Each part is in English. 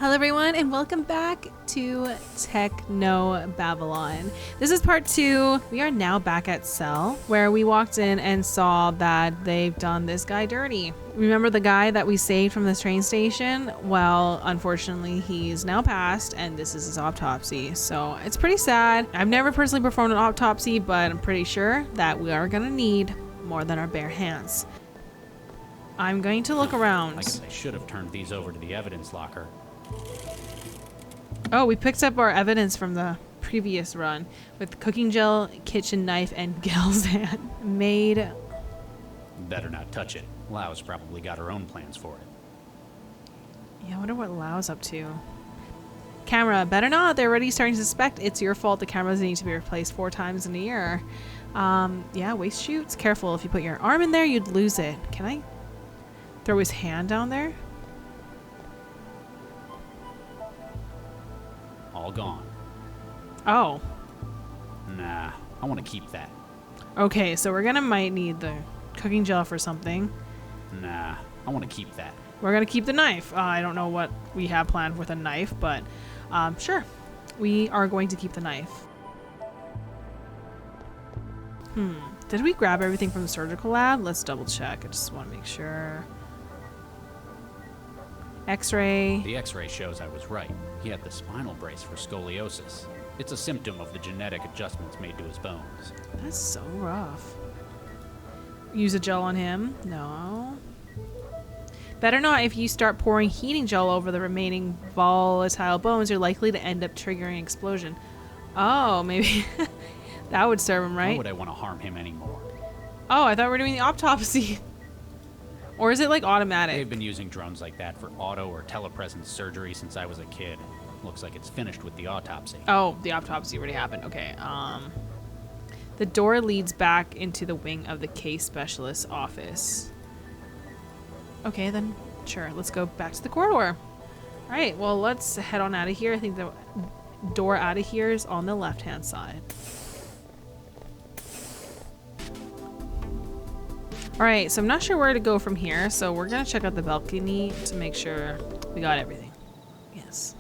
Hello everyone and welcome back to Technobabylon. This is part 2. We are now back at Cell, where we walked in and saw that they've done this guy dirty. Remember the guy that we saved from this train station? Well, unfortunately he's now passed and this is his autopsy. So it's pretty sad. I've never personally performed an autopsy, but I'm pretty sure that we are gonna need more than our bare hands. I'm going to look around. I guess I should have turned these over to the evidence locker. Oh, we picked up our evidence from the previous run with cooking gel, kitchen knife, and Gil's hand. Made. Better not touch it. Lau's probably got her own plans for it. Yeah, I wonder what Lau's up to. Camera, better not. They're already starting to suspect it's your fault the cameras need to be replaced 4 times in a year. Yeah, waste chutes. Careful, if you put your arm in there, you'd lose it. Can I throw his hand down there? All gone. Oh. Nah, I want to keep that. Okay, so we're gonna might need the cooking gel for something. Nah, I want to keep that. We're gonna keep the knife. I don't know what we have planned with a knife, but sure. We are going to keep the knife. Did we grab everything from the surgical lab? Let's double check. I just want to make sure. X-ray. The X-ray shows I was right. He had the spinal brace for scoliosis. It's a symptom of the genetic adjustments made to his bones. That's so rough. Use a gel on him? No. Better not. If you start pouring heating gel over the remaining volatile bones, you're likely to end up triggering an explosion. Oh, maybe that would serve him, right? Why would I want to harm him anymore? Oh, I thought we were doing the autopsy. Or is it like automatic? They've been using drones like that for auto or telepresence surgery since I was a kid. Looks like it's finished with the autopsy. Oh, the autopsy already happened. Okay. The door leads back into the wing of the case specialist's office. Okay, then sure. Let's go back to the corridor. All right. Well, let's head on out of here. I think the door out of here is on the left-hand side. Alright, so I'm not sure where to go from here, so we're gonna check out the balcony to make sure we got everything. Yes.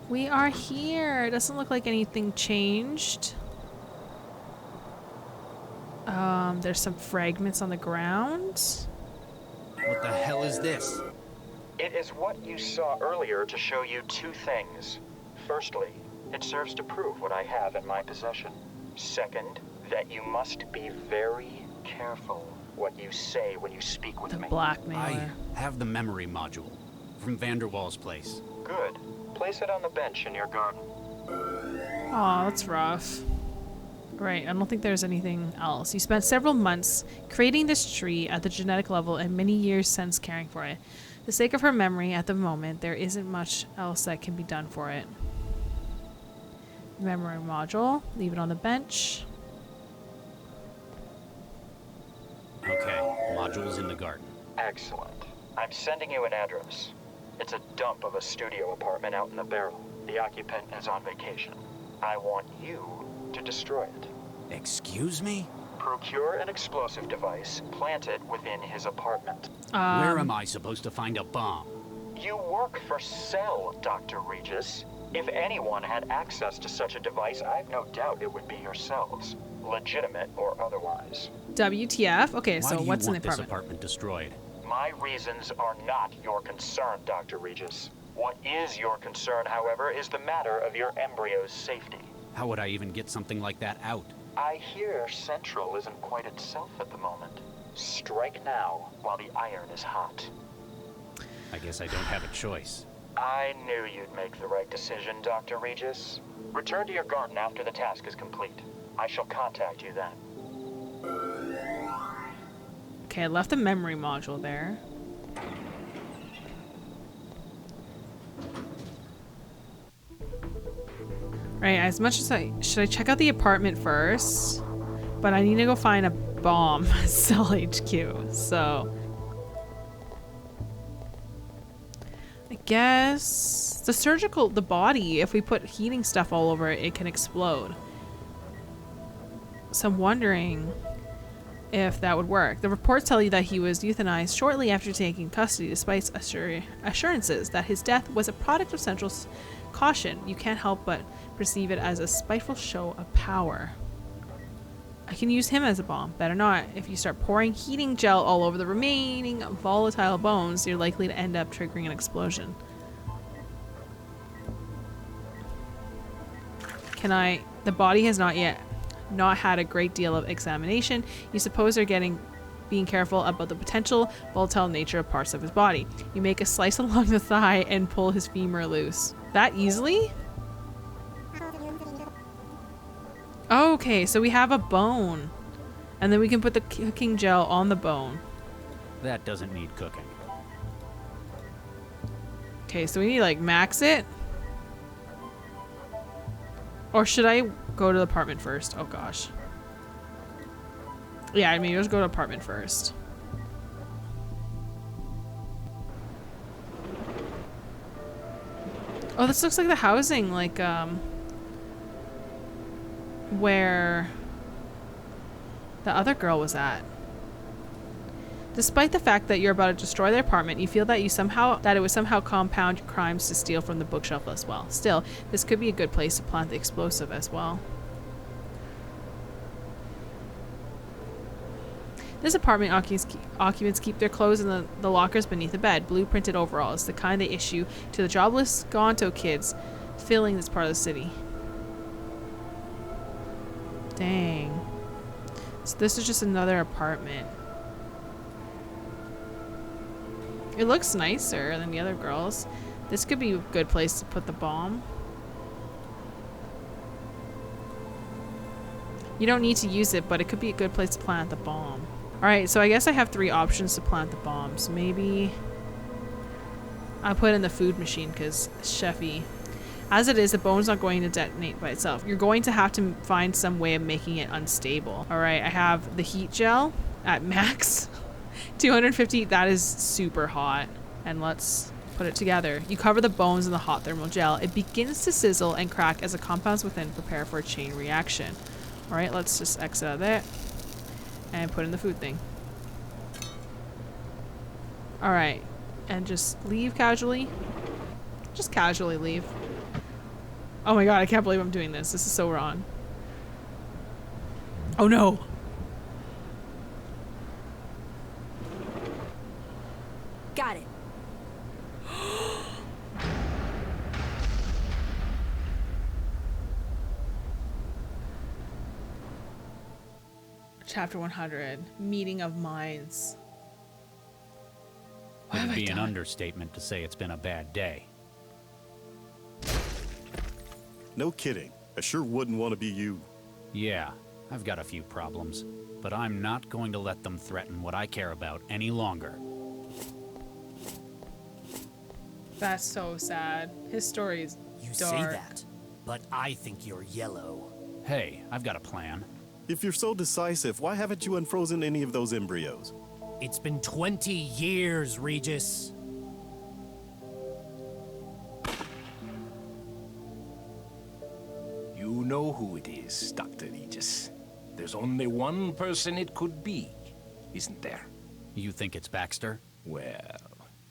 We are here. It doesn't look like anything changed. There's some fragments on the ground. What the hell is this? It is what you saw earlier to show you 2 things. Firstly, it serves to prove what I have in my possession. Second, that you must be very careful what you say when you speak with me. Blackmailer. I have the memory module from Vanderwall's place. Good. Place it on the bench in your garden. Aw, that's rough. Right, I don't think there's anything else. You spent several months creating this tree at the genetic level and many years since caring for it. For the sake of her memory at the moment, there isn't much else that can be done for it. Memory module. Leave it on the bench. Okay, module's in the garden. Excellent. I'm sending you an address. It's a dump of a studio apartment out in the barrel. The occupant is on vacation. I want you to destroy it. Excuse me? Procure an explosive device, plant it within his apartment. Where am I supposed to find a bomb? You work for Cell, Dr. Regis. If anyone had access to such a device, I've no doubt it would be yourselves. Legitimate or otherwise. WTF? Okay, so what's in the Why do you want this apartment? apartment destroyed? My reasons are not your concern, Dr. Regis. What is your concern, however, is the matter of your embryo's safety. How would I even get something like that out? I hear Central isn't quite itself at the moment. Strike now, while the iron is hot. I guess I don't have a choice. I knew you'd make the right decision, Dr. Regis. Return to your garden after the task is complete. I shall contact you then. Okay, I left the memory module there. Right, as much as should I check out the apartment first? But I need to go find a bomb at Cell HQ, so I guess the body, if we put heating stuff all over it, it can explode. So I'm wondering if that would work. The reports tell you that he was euthanized shortly after taking custody, despite assurances that his death was a product of central caution. You can't help but perceive it as a spiteful show of power. I can use him as a bomb. Better not. If you start pouring heating gel all over the remaining volatile bones, you're likely to end up triggering an explosion. The body has not had a great deal of examination. You suppose they're being careful about the potential volatile nature of parts of his body. You make a slice along the thigh and pull his femur loose. That easily? Okay, so we have a bone. And then we can put the cooking gel on the bone. That doesn't need cooking. Okay, so we need to like max it. Or should I go to the apartment first? Oh gosh. Yeah, I mean, let's go to apartment first. Oh, this looks like the housing, like, where the other girl was at. Despite the fact that you're about to destroy their apartment, you feel that it would somehow compound your crimes to steal from the bookshelf as well. Still, this could be a good place to plant the explosive as well. This apartment occupants keep their clothes in the lockers beneath the bed. Blueprinted overalls, the kind they issue to the jobless Gonto kids filling this part of the city. Dang. So this is just another apartment. It looks nicer than the other girls. This could be a good place to put the bomb. You don't need to use it, but it could be a good place to plant the bomb. Alright, so I guess I have 3 options to plant the bombs. Maybe I'll put it in the food machine because chefy. As it is, the bone's not going to detonate by itself. You're going to have to find some way of making it unstable. Alright, I have the heat gel at max. 250, that is super hot. And let's put it together. You cover the bones in the hot thermal gel. It begins to sizzle and crack as the compounds within prepare for a chain reaction. Alright, let's just exit out of there. And put in the food thing. Alright. And just leave casually. Just casually leave. Oh my god, I can't believe I'm doing this. This is so wrong. Oh no! Got it. Chapter 100. Meeting of Minds. It'd be an understatement to say it's been a bad day. No kidding. I sure wouldn't want to be you. Yeah, I've got a few problems, but I'm not going to let them threaten what I care about any longer. That's so sad. His story is You dark. say that, but I think you're yellow. Hey, I've got a plan. If you're so decisive, why haven't you unfrozen any of those embryos? It's been 20 years, Regis. You know who it is, Dr. Regis. There's only one person it could be, isn't there? You think it's Baxter? Well,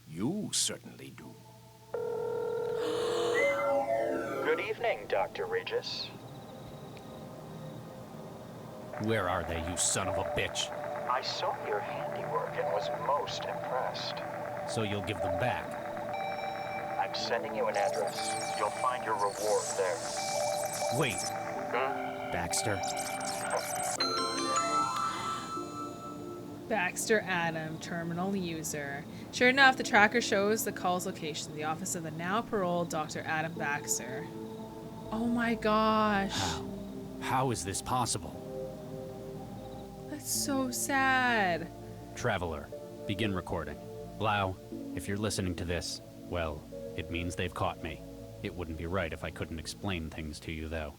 you certainly do. Good evening, Dr. Regis. Where are they, you son of a bitch? I saw your handiwork and was most impressed. So you'll give them back? I'm sending you an address. You'll find your reward there. Wait. Baxter? Baxter Adam, terminal user. Sure enough, the tracker shows the call's location, the office of the now paroled Dr. Adam Baxter. Oh my gosh. How? How is this possible? That's so sad. Traveler, begin recording. Blau, if you're listening to this, well, it means they've caught me. It wouldn't be right if I couldn't explain things to you, though.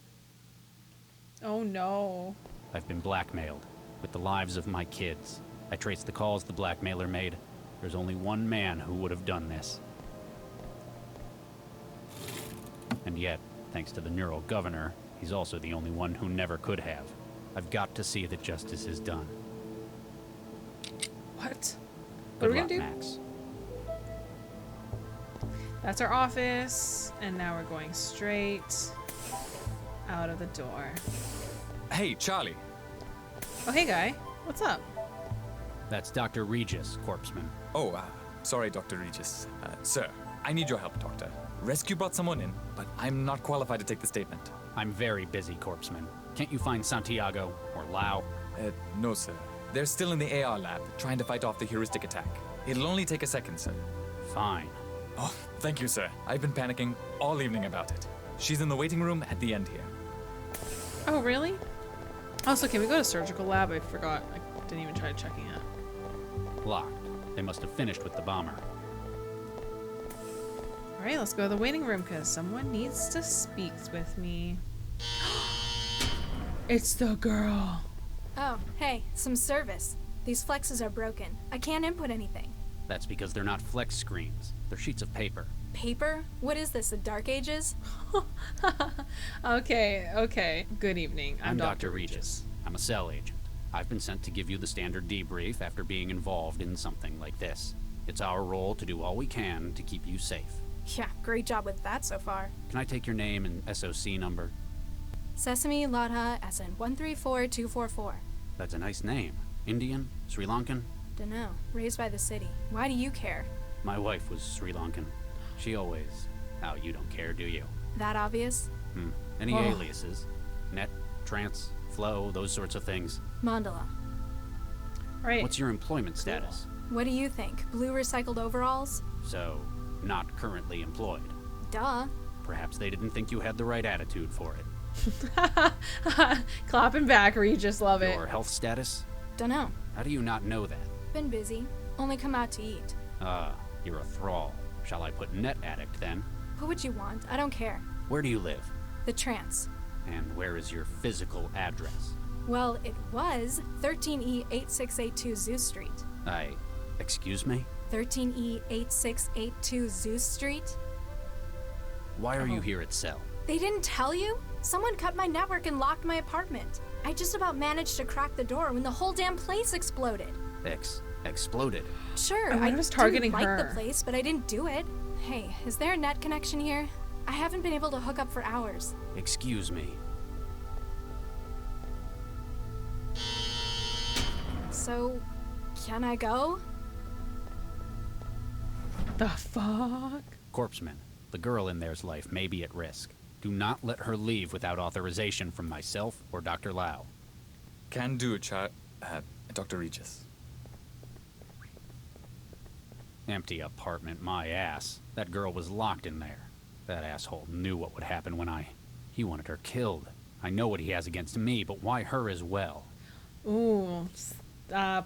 Oh no. I've been blackmailed with the lives of my kids. I traced the calls the blackmailer made. There's only one man who would have done this. And yet, thanks to the neural governor, he's also the only one who never could have. I've got to see that justice is done. What? What Good are we luck, gonna do? Max. That's our office, and now we're going straight out of the door. Hey, Charlie. Oh, hey, guy. What's up? That's Dr. Regis, Corpseman. Oh, sorry, Dr. Regis. Sir, I need your help, Doctor. Rescue brought someone in, but I'm not qualified to take the statement. I'm very busy, Corpseman. Can't you find Santiago or Lau? No, sir. They're still in the AR lab, trying to fight off the heuristic attack. It'll only take a second, sir. Fine. Oh, thank you, sir. I've been panicking all evening about it. She's in the waiting room at the end here. Oh, really? Also, can we go to surgical lab? I forgot. I didn't even try checking it. Locked. They must have finished with the bomber. All right, let's go to the waiting room because someone needs to speak with me. It's the girl. Oh, hey, some service. These flexes are broken. I can't input anything. That's because they're not flex screens. They're sheets of paper. Paper? What is this, the Dark Ages? Okay. Good evening. I'm Dr. Regis. I'm a cell agent. I've been sent to give you the standard debrief after being involved in something like this. It's our role to do all we can to keep you safe. Yeah, great job with that so far. Can I take your name and SOC number? Sesame Latha SN 134244. That's a nice name. Indian? Sri Lankan? Dunno. Raised by the city. Why do you care? My wife was Sri Lankan. She always... Oh, you don't care, do you? That obvious? Any aliases? Net, trance, flow, those sorts of things? Mandala. Right. What's your employment status? What do you think? Blue recycled overalls? So, not currently employed. Duh. Perhaps they didn't think you had the right attitude for it. Clapping back, Regis. Love it. Your health status? Dunno. How do you not know that? Been busy. Only come out to eat. You're a thrall. Shall I put net addict then? What would you want? I don't care. Where do you live? The trance. And where is your physical address? Well, it was 13E8682 Zeus Street. Excuse me? 13E8682 Zeus Street? Why are you here at Cell? They didn't tell you? Someone cut my network and locked my apartment. I just about managed to crack the door when the whole damn place exploded. Exploded? Sure, I was targeting didn't like her. the place, but I didn't do it. Hey, is there a net connection here? I haven't been able to hook up for hours. Excuse me. So, can I go? The fuck? Corpseman, the girl in there's life may be at risk. Do not let her leave without authorization from myself or Dr. Lau. Can do, Dr. Regis. Empty apartment, my ass. That girl was locked in there. That asshole knew what would happen when He wanted her killed. I know what he has against me, but why her as well? Ooh,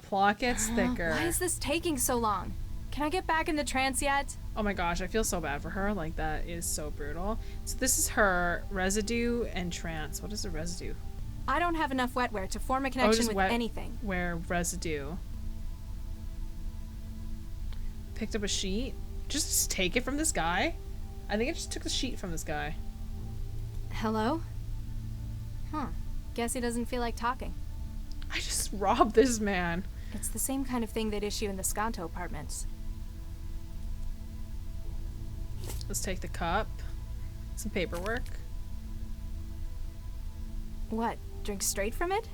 plot gets thicker. Why is this taking so long? Can I get back in the trance yet? Oh my gosh, I feel so bad for her. Like, that is so brutal. So this is her residue and trance. What is the residue? I don't have enough wetware to form a connection just with wet- anything. Where residue. Picked up a sheet. Just take it from this guy. I think I just took the sheet from this guy. Hello? Huh. Guess he doesn't feel like talking. I just robbed this man. It's the same kind of thing they'd issue in the Scanto apartments. Let's take the cup. Some paperwork. What? Drink straight from it?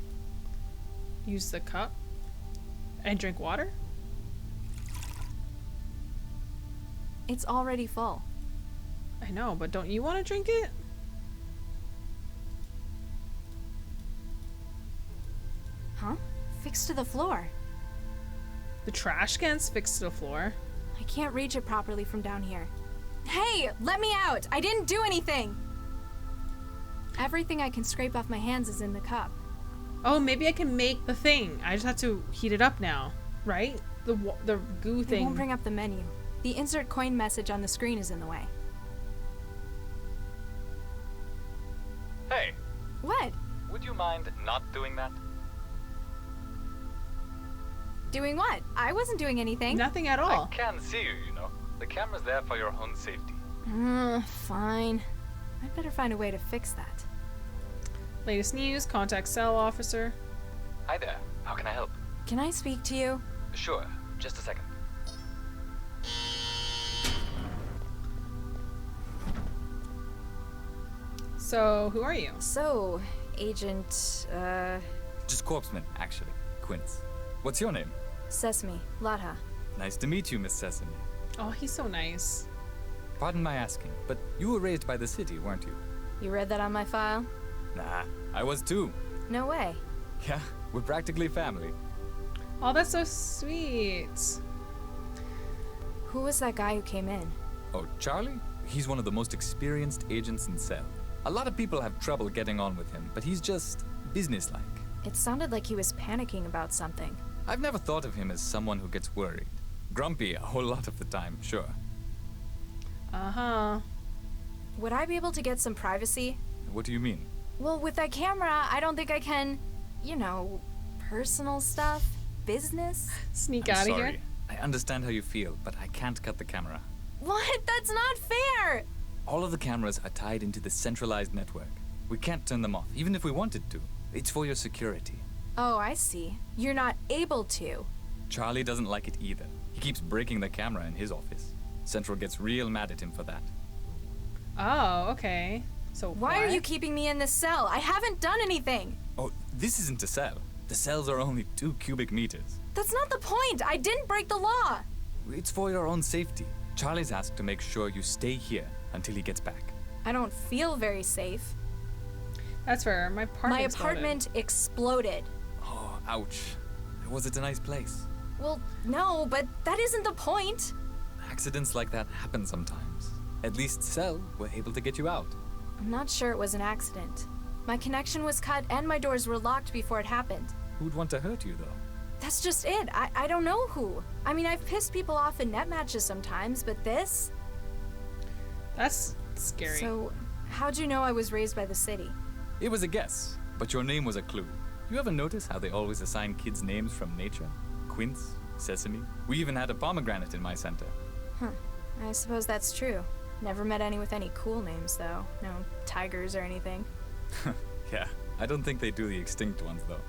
Use the cup. And drink water? It's already full. I know, but don't you want to drink it? Huh? Fixed to the floor. The trash can's fixed to the floor. I can't reach it properly from down here. Hey, let me out! I didn't do anything! Everything I can scrape off my hands is in the cup. Oh, maybe I can make the thing. I just have to heat it up now, right? The goo It thing. won't bring up the menu. The insert coin message on the screen is in the way. Hey, What? would you mind not doing that? Doing what? I wasn't doing anything. Nothing at all. Can see you, you know. The camera's there for your own safety. Fine. I'd better find a way to fix that. Latest news, contact cell officer. Hi there. How can I help? Can I speak to you? Sure, just a second. So, who are you? So, Agent, Just corpseman, actually. Quince. What's your name? Sesame, Latha. Nice to meet you, Miss Sesame. Oh, he's so nice. Pardon my asking, but you were raised by the city, weren't you? You read that on my file? Nah, I was too. No way. Yeah, we're practically family. Oh, that's so sweet. Who was that guy who came in? Oh, Charlie? He's one of the most experienced agents in Cell. A lot of people have trouble getting on with him, but he's just businesslike. It sounded like he was panicking about something. I've never thought of him as someone who gets worried. Grumpy a whole lot of the time, sure. Uh-huh. Would I be able to get some privacy? What do you mean? Well, with that camera, I don't think I can, you know, personal stuff, business. Sneak I'm out of sorry. here. I understand how you feel, but I can't cut the camera. What? That's not fair! All of the cameras are tied into the centralized network. We can't turn them off, even if we wanted to. It's for your security. Oh, I see. You're not able to. Charlie doesn't like it either. He keeps breaking the camera in his office. Central gets real mad at him for that. Oh, okay. So Why are you keeping me in this cell? I haven't done anything! Oh, this isn't a cell. The cells are only 2 cubic meters. That's not the point! I didn't break the law! It's for your own safety. Charlie's asked to make sure you stay here until he gets back. I don't feel very safe. That's fair. My apartment. My apartment exploded. Oh, ouch. Was it a nice place? Well, no, but that isn't the point. Accidents like that happen sometimes. At least Cell were able to get you out. I'm not sure it was an accident. My connection was cut and my doors were locked before it happened. Who'd want to hurt you, though? That's just it. I don't know who. I mean, I've pissed people off in net matches sometimes, but this? That's scary. So, how'd you know I was raised by the city? It was a guess, but your name was a clue. You ever notice how they always assign kids names from nature? Quince, Sesame. We even had a pomegranate in my center. Huh. I suppose that's true. Never met any with any cool names, though. No tigers or anything. Yeah, I don't think they do the extinct ones, though.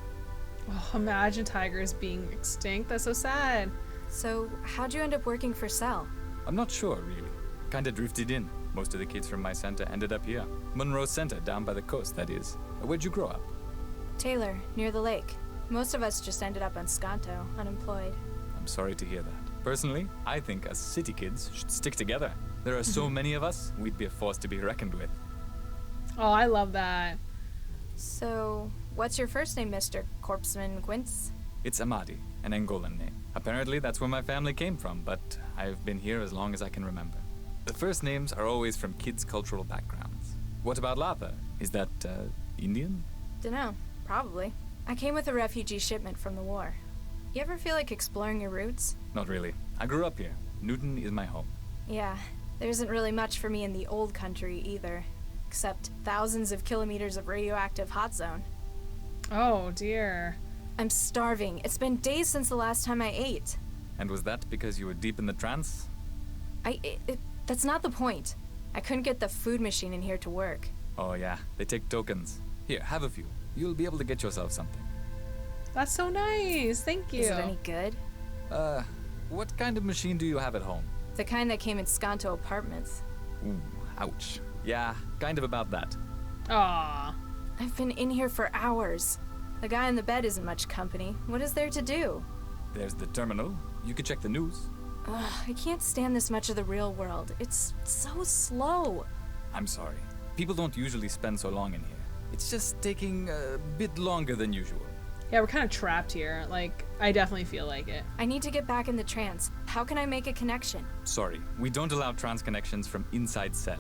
Oh, imagine tigers being extinct. That's so sad. So, how'd you end up working for Cell? I'm not sure, really. Kinda drifted in. Most of the kids from my center ended up here. Monroe Center, down by the coast, that is. Where'd you grow up? Taylor, near the lake. Most of us just ended up on Skanto, unemployed. I'm sorry to hear that. Personally, I think us city kids should stick together. There are so many of us, we'd be a force to be reckoned with. Oh, I love that. So, what's your first name, Mr. Corpseman Quince? It's Amadi, an Angolan name. Apparently that's where my family came from, but I've been here as long as I can remember. The first names are always from kids' cultural backgrounds. What about Latha? Is that, Indian? Dunno. Probably. I came with a refugee shipment from the war. You ever feel like exploring your roots? Not really. I grew up here. Newton is my home. Yeah, there isn't really much for me in the old country either. Except thousands of kilometers of radioactive hot zone. Oh, dear. I'm starving. It's been days since the last time I ate. And was that because you were deep in the trance? That's not the point. I couldn't get the food machine in here to work. Oh yeah, they take tokens. Here, have a few. You'll be able to get yourself something. That's so nice. Thank you. Is it any good? What kind of machine do you have at home? The kind that came in Skanto apartments. Ooh, ouch. Yeah, kind of about that. Aw. I've been in here for hours. The guy in the bed isn't much company. What is there to do? There's the terminal. You could check the news. Ugh, I can't stand this much of the real world. It's so slow. I'm sorry. People don't usually spend so long in here. It's just taking a bit longer than usual. Yeah, we're kind of trapped here. Like, I definitely feel like it. I need to get back in the trance. How can I make a connection? Sorry, we don't allow trans connections from inside Cell.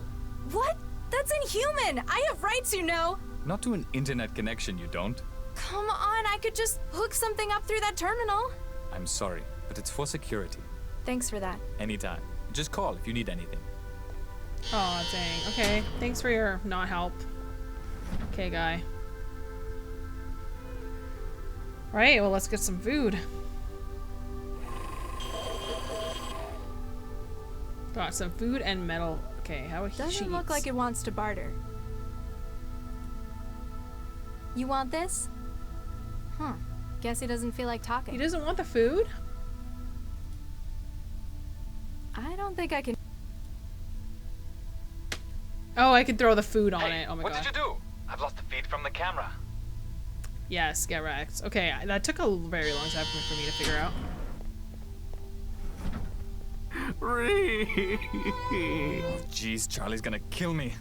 What? That's inhuman! I have rights, you know! Not to an internet connection, you don't. Come on, I could just hook something up through that terminal. I'm sorry, but it's for security. Thanks for that. Anytime. Just call if you need anything. Oh, dang. Okay, thanks for your not help. Okay, guy. Right, well, let's get some food. Got some food and metal. Okay, how about Doesn't look like it wants to barter. You want this? Huh. Guess he doesn't feel like talking. He doesn't want the food? I don't think I can. Oh, I can throw the food on it. Oh my god. What did you do? I've lost the feed from the camera. Yes, get wrecked. Okay, that took a very long time for me to figure out. Oh, jeez, Charlie's gonna kill me.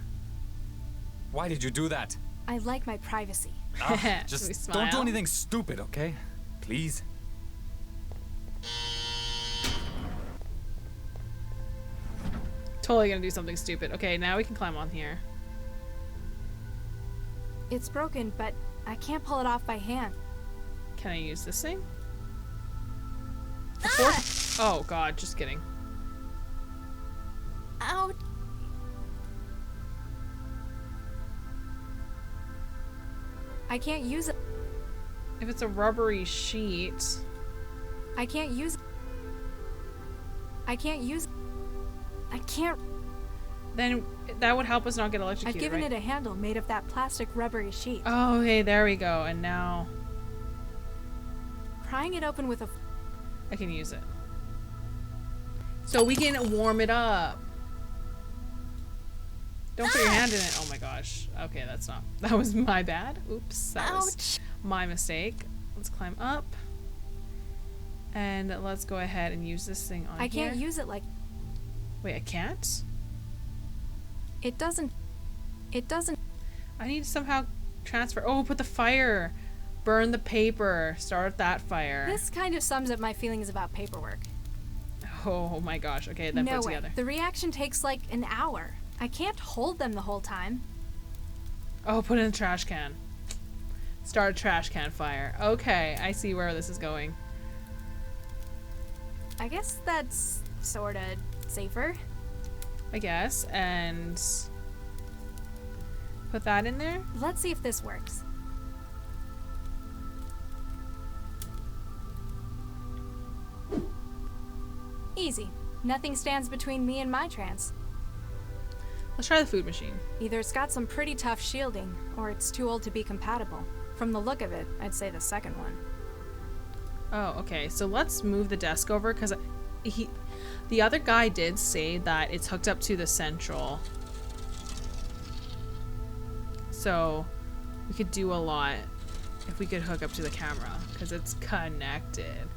Why did you do that? I like my privacy. We Just smile. don't do anything stupid, okay? Please. Totally gonna do something stupid. Okay, now we can climb on here. It's broken, but I can't pull it off by hand. Can I use this thing? Oh god, just kidding. Ouch. I can't use it. If it's a rubbery sheet. I can't use it. I can't use it. I can't. Then that would help us not get I've electrocuted, given right? it a handle made of that plastic rubbery sheet. Oh, okay, there we go. And now Prying it open with a. I can use it. So we can warm it up. Don't put your hand in it. Oh my gosh. Okay, that's not. That was my bad. Oops. That was my mistake. Let's climb up. And let's go ahead and use this thing on I can't here. use it like. Wait, I can't? It doesn't. It doesn't. I need to somehow transfer. Oh, put the fire. Burn the paper. Start that fire. This kind of sums up my feelings about paperwork. Oh my gosh. Okay, then No put it way. together. The reaction takes like an hour. I can't hold them the whole time. Oh, put it in the trash can. Start a trash can fire. Okay, I see where this is going. I guess that's sorta safer. I guess. And put that in there. Let's see if this works. Easy. Nothing stands between me and my trance. Let's try the food machine. Either it's got some pretty tough shielding, or it's too old to be compatible. From the look of it, I'd say the second one. Oh, okay. So let's move the desk over because the other guy did say that it's hooked up to the central. So we could do a lot if we could hook up to the camera because it's connected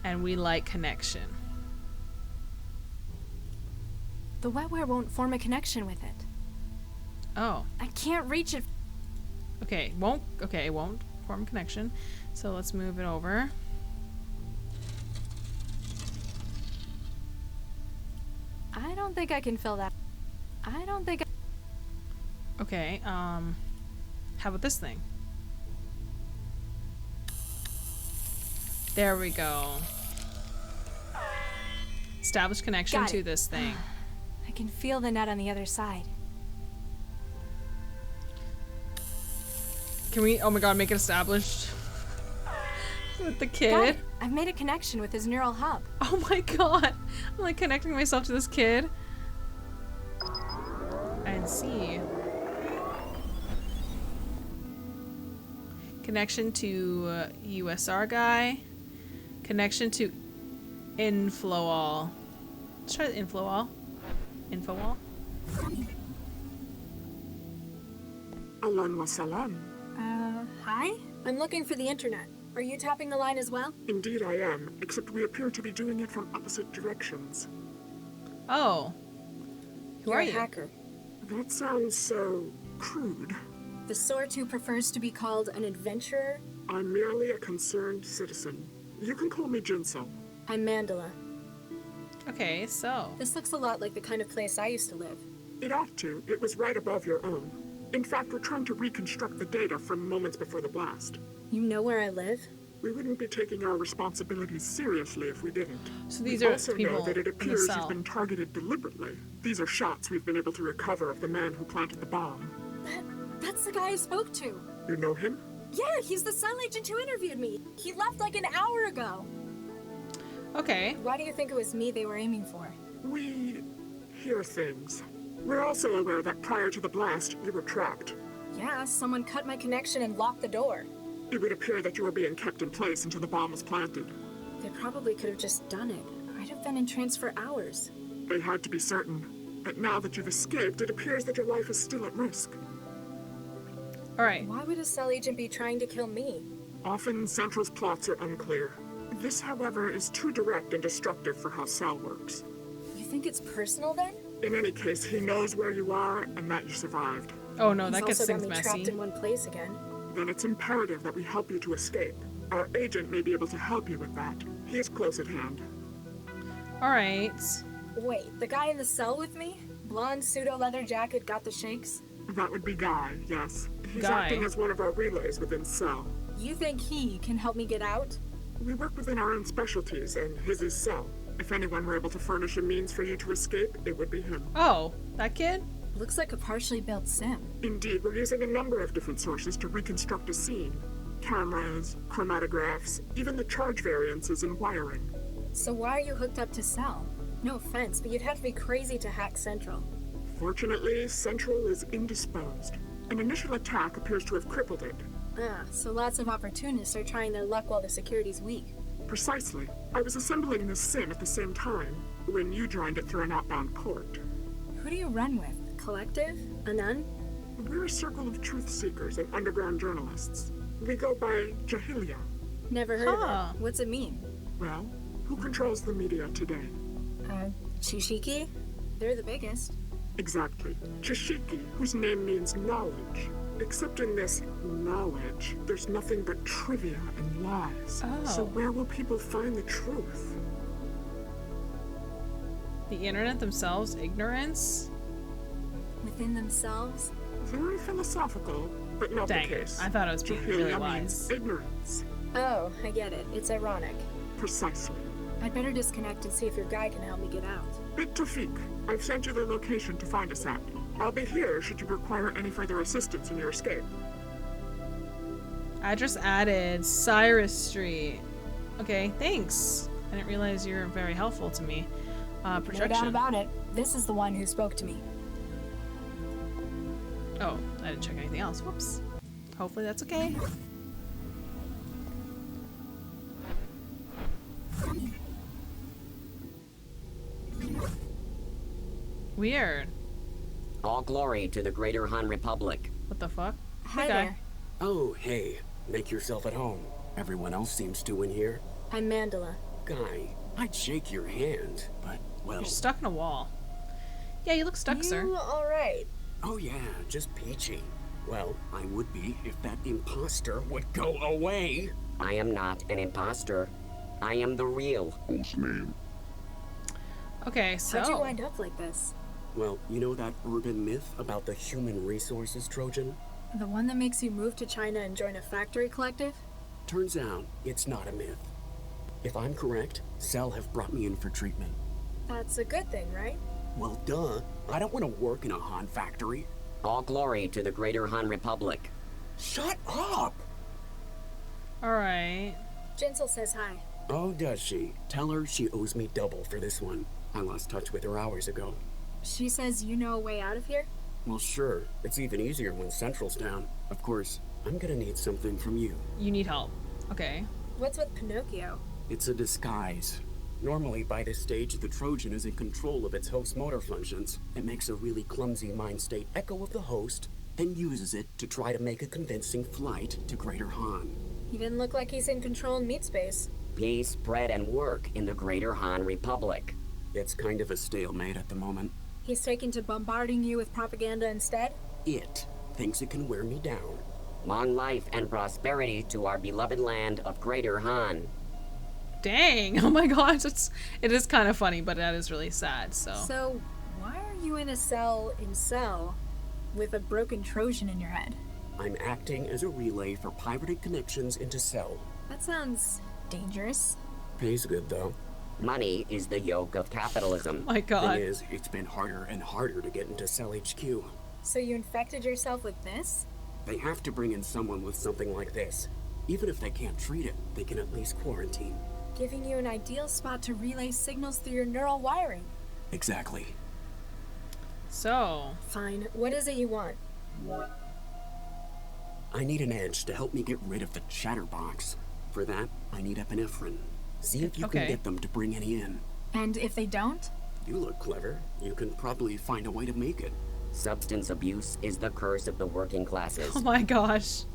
and we like connection. The wetware won't form a connection with it. Oh, I can't reach it. okay. It won't form a connection. So let's move it over. I don't think I can fill that. I don't think Okay, how about this thing? There we go. Establish connection Got to it. this thing. I can feel the net on the other side. Can we, oh my god, make it established? With the Got kid? it. I've made a connection with his neural hub. Oh my god! I'm like connecting myself to this kid. And see. Connection to USR guy. Connection to Infloall. Let's try the Infloall. Infowall. Alan wasalam. Hi? I'm looking for the internet. Are you tapping the line as well? Indeed I am, except we appear to be doing it from opposite directions. Oh. Who are You're a you? hacker. That sounds so crude. The sort who prefers to be called an adventurer? I'm merely a concerned citizen. You can call me Jinsel. I'm Mandela. Okay, so. This looks a lot like the kind of place I used to live. It ought to. It was right above your own. In fact, we're trying to reconstruct the data from moments before the blast. You know where I live? We wouldn't be taking our responsibilities seriously if we didn't. So these we are also people know that it in the appears cell. you've been targeted deliberately. These are shots we've been able to recover of the man who planted the bomb. That's the guy I spoke to. You know him? Yeah, he's the cell agent who interviewed me. He left like an hour ago. Okay. Why do you think it was me they were aiming for? We hear things. We're also aware that prior to the blast, you were trapped. Yeah, someone cut my connection and locked the door. It would appear that you were being kept in place until the bomb was planted. They probably could have just done it. I'd have been in trance for hours. They had to be certain. But now that you've escaped, it appears that your life is still at risk. All right. Why would a cell agent be trying to kill me? Often, Central's plots are unclear. This, however, is too direct and destructive for how Cell works. You think it's personal then? In any case, he knows where you are and that you survived. Oh no, He's that gets also got things me messy. trapped in one place again. Then it's imperative that we help you to escape. Our agent may be able to help you with that. He is close at hand. All right. Wait, the guy in the cell with me? Blonde pseudo-leather jacket, got the shakes? That would be Guy, yes. He's Guy. acting as one of our relays within Cell. You think he can help me get out? We work within our own specialties, and his is Cell. If anyone were able to furnish a means for you to escape, it would be him. Oh, that kid? Looks like a partially built sim. Indeed, we're using a number of different sources to reconstruct a scene. Cameras, chromatographs, even the charge variances and wiring. So why are you hooked up to Cell? No offense, but you'd have to be crazy to hack Central. Fortunately, Central is indisposed. An initial attack appears to have crippled it. Ah, so lots of opportunists are trying their luck while the security's weak. Precisely. I was assembling this sim at the same time, when you joined it through an outbound port. Who do you run with? Collective? A nun? We're a circle of truth seekers and underground journalists. We go by Jahilia. Never heard of it. What's it mean? Well, who controls the media today? Chishiki? They're the biggest. Exactly. Chishiki, whose name means knowledge. Except in this knowledge, there's nothing but trivia and lies. Oh. So where will people find the truth? The internet themselves? Ignorance? Within themselves? Very philosophical, but not Dang the it. case. I thought it was being really Jahilia wise. means ignorance. Oh, I get it. It's ironic. Precisely. I'd better disconnect and see if your guy can help me get out. Bit Tafik, I've sent you the location to find us at. I'll be here should you require any further assistance in your escape. Address added. Cyrus Street. Okay, thanks. I didn't realize you were very helpful to me. No Projection. doubt about it. This is the one who spoke to me. Oh, I didn't check anything else. Whoops. Hopefully that's okay. Weird. All glory to the Greater Han Republic. What the fuck? Hi Okay. there. Oh, hey. Make yourself at home. Everyone else seems to in here. I'm Mandela. Guy, I'd shake your hand, but, well... You're stuck in a wall. Yeah, you look stuck, sir. You alright? Oh yeah, just peachy. Well, I would be if that imposter would go away. I am not an imposter. I am the real. Okay, so... How'd you wind up like this? Well, you know that urban myth about the human resources Trojan? The one that makes you move to China and join a factory collective? Turns out, it's not a myth. If I'm correct, Cell have brought me in for treatment. That's a good thing, right? Well, duh. I don't want to work in a Han factory. All glory to the Greater Han Republic. Shut up! Alright. Jinsel says hi. Oh, does she? Tell her she owes me double for this one. I lost touch with her hours ago. She says you know a way out of here? Well, sure. It's even easier when Central's down. Of course, I'm gonna need something from you. You need help. Okay. What's with Pinocchio? It's a disguise. Normally, by this stage, the Trojan is in control of its host motor functions. It makes a really clumsy mind state echo of the host, and uses it to try to make a convincing flight to Greater Han. He didn't look like he's in control in meat space. Peace, bread, and work in the Greater Han Republic. It's kind of a stalemate at the moment. He's taken to bombarding you with propaganda instead? It thinks it can wear me down. Long life and prosperity to our beloved land of Greater Han. Dang. Oh my gosh. It is kind of funny, but that is really sad, so... So, why are you in a cell in Cell with a broken Trojan in your head? I'm acting as a relay for pirated connections into Cell. That sounds dangerous. Pays good, though. Money is the yoke of capitalism. My god. Thing is, it's been harder and harder to get into Cell HQ. So you infected yourself with this? They have to bring in someone with something like this. Even if they can't treat it, they can at least quarantine. Giving you an ideal spot to relay signals through your neural wiring. Exactly. So... Fine. What is it you want? I need an edge to help me get rid of the chatterbox. For that, I need epinephrine. See if you can get them to bring any in. And if they don't? You look clever. You can probably find a way to make it. Substance abuse is the curse of the working classes. Oh my gosh.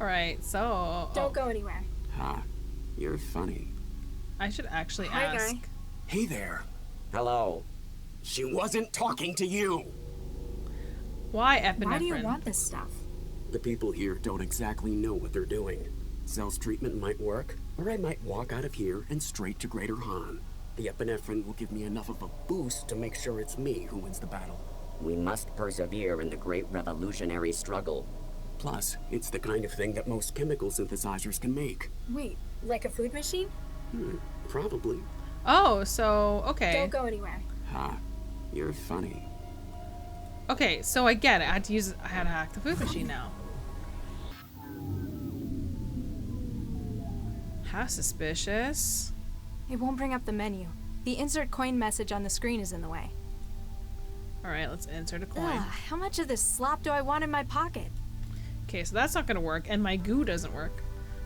Alright, so... Don't go anywhere. Ha, you're funny. I should actually Hi, ask. guy. Hey there. Hello. She wasn't talking to you. Why epinephrine? Why do you want this stuff? The people here don't exactly know what they're doing. Cell's treatment might work, or I might walk out of here and straight to Greater Han. The epinephrine will give me enough of a boost to make sure it's me who wins the battle. We must persevere in the great revolutionary struggle. Plus, it's the kind of thing that most chemical synthesizers can make. Wait, like a food machine? Probably. Oh, so, okay. Don't go anywhere. Ha, you're funny. Okay, so I get it. I had to hack the food machine now. How suspicious. It won't bring up the menu. The insert coin message on the screen is in the way. Alright, let's insert a coin. Ugh, how much of this slop do I want in my pocket? Okay, so that's not gonna work, and my goo doesn't work.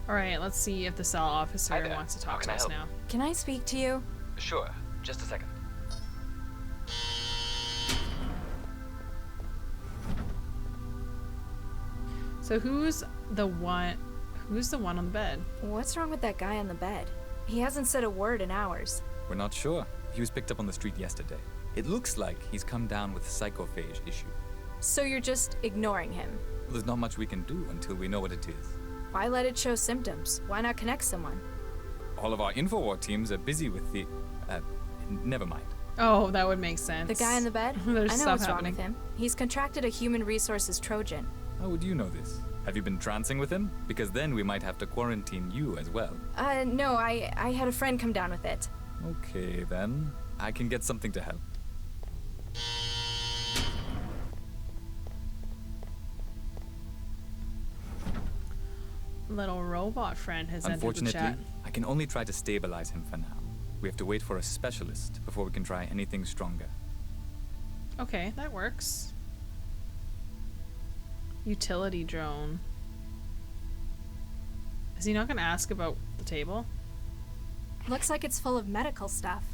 Alright, let's see if the cell officer Hi there. wants to talk How to can I us help? now. Can I speak to you? Sure, just a second. So who's the one on the bed? What's wrong with that guy on the bed? He hasn't said a word in hours. We're not sure. He was picked up on the street yesterday. It looks like he's come down with psychophage issue. So you're just ignoring him? Well, there's not much we can do until we know what it is. Why let it show symptoms? Why not connect someone? All of our Infowar teams are busy with the... never mind. Oh, that would make sense. The guy in the bed? There's I know stuff what's happening. wrong with him. He's contracted a human resources Trojan. How would you know this? Have you been trancing with him? Because then we might have to quarantine you as well. No, I had a friend come down with it. Okay, then. I can get something to help. Little robot friend has entered the Unfortunately, chat. I can only try to stabilize him for now. We have to wait for a specialist before we can try anything stronger. Okay, that works. Utility drone. Is he not gonna ask about the table? Looks like it's full of medical stuff.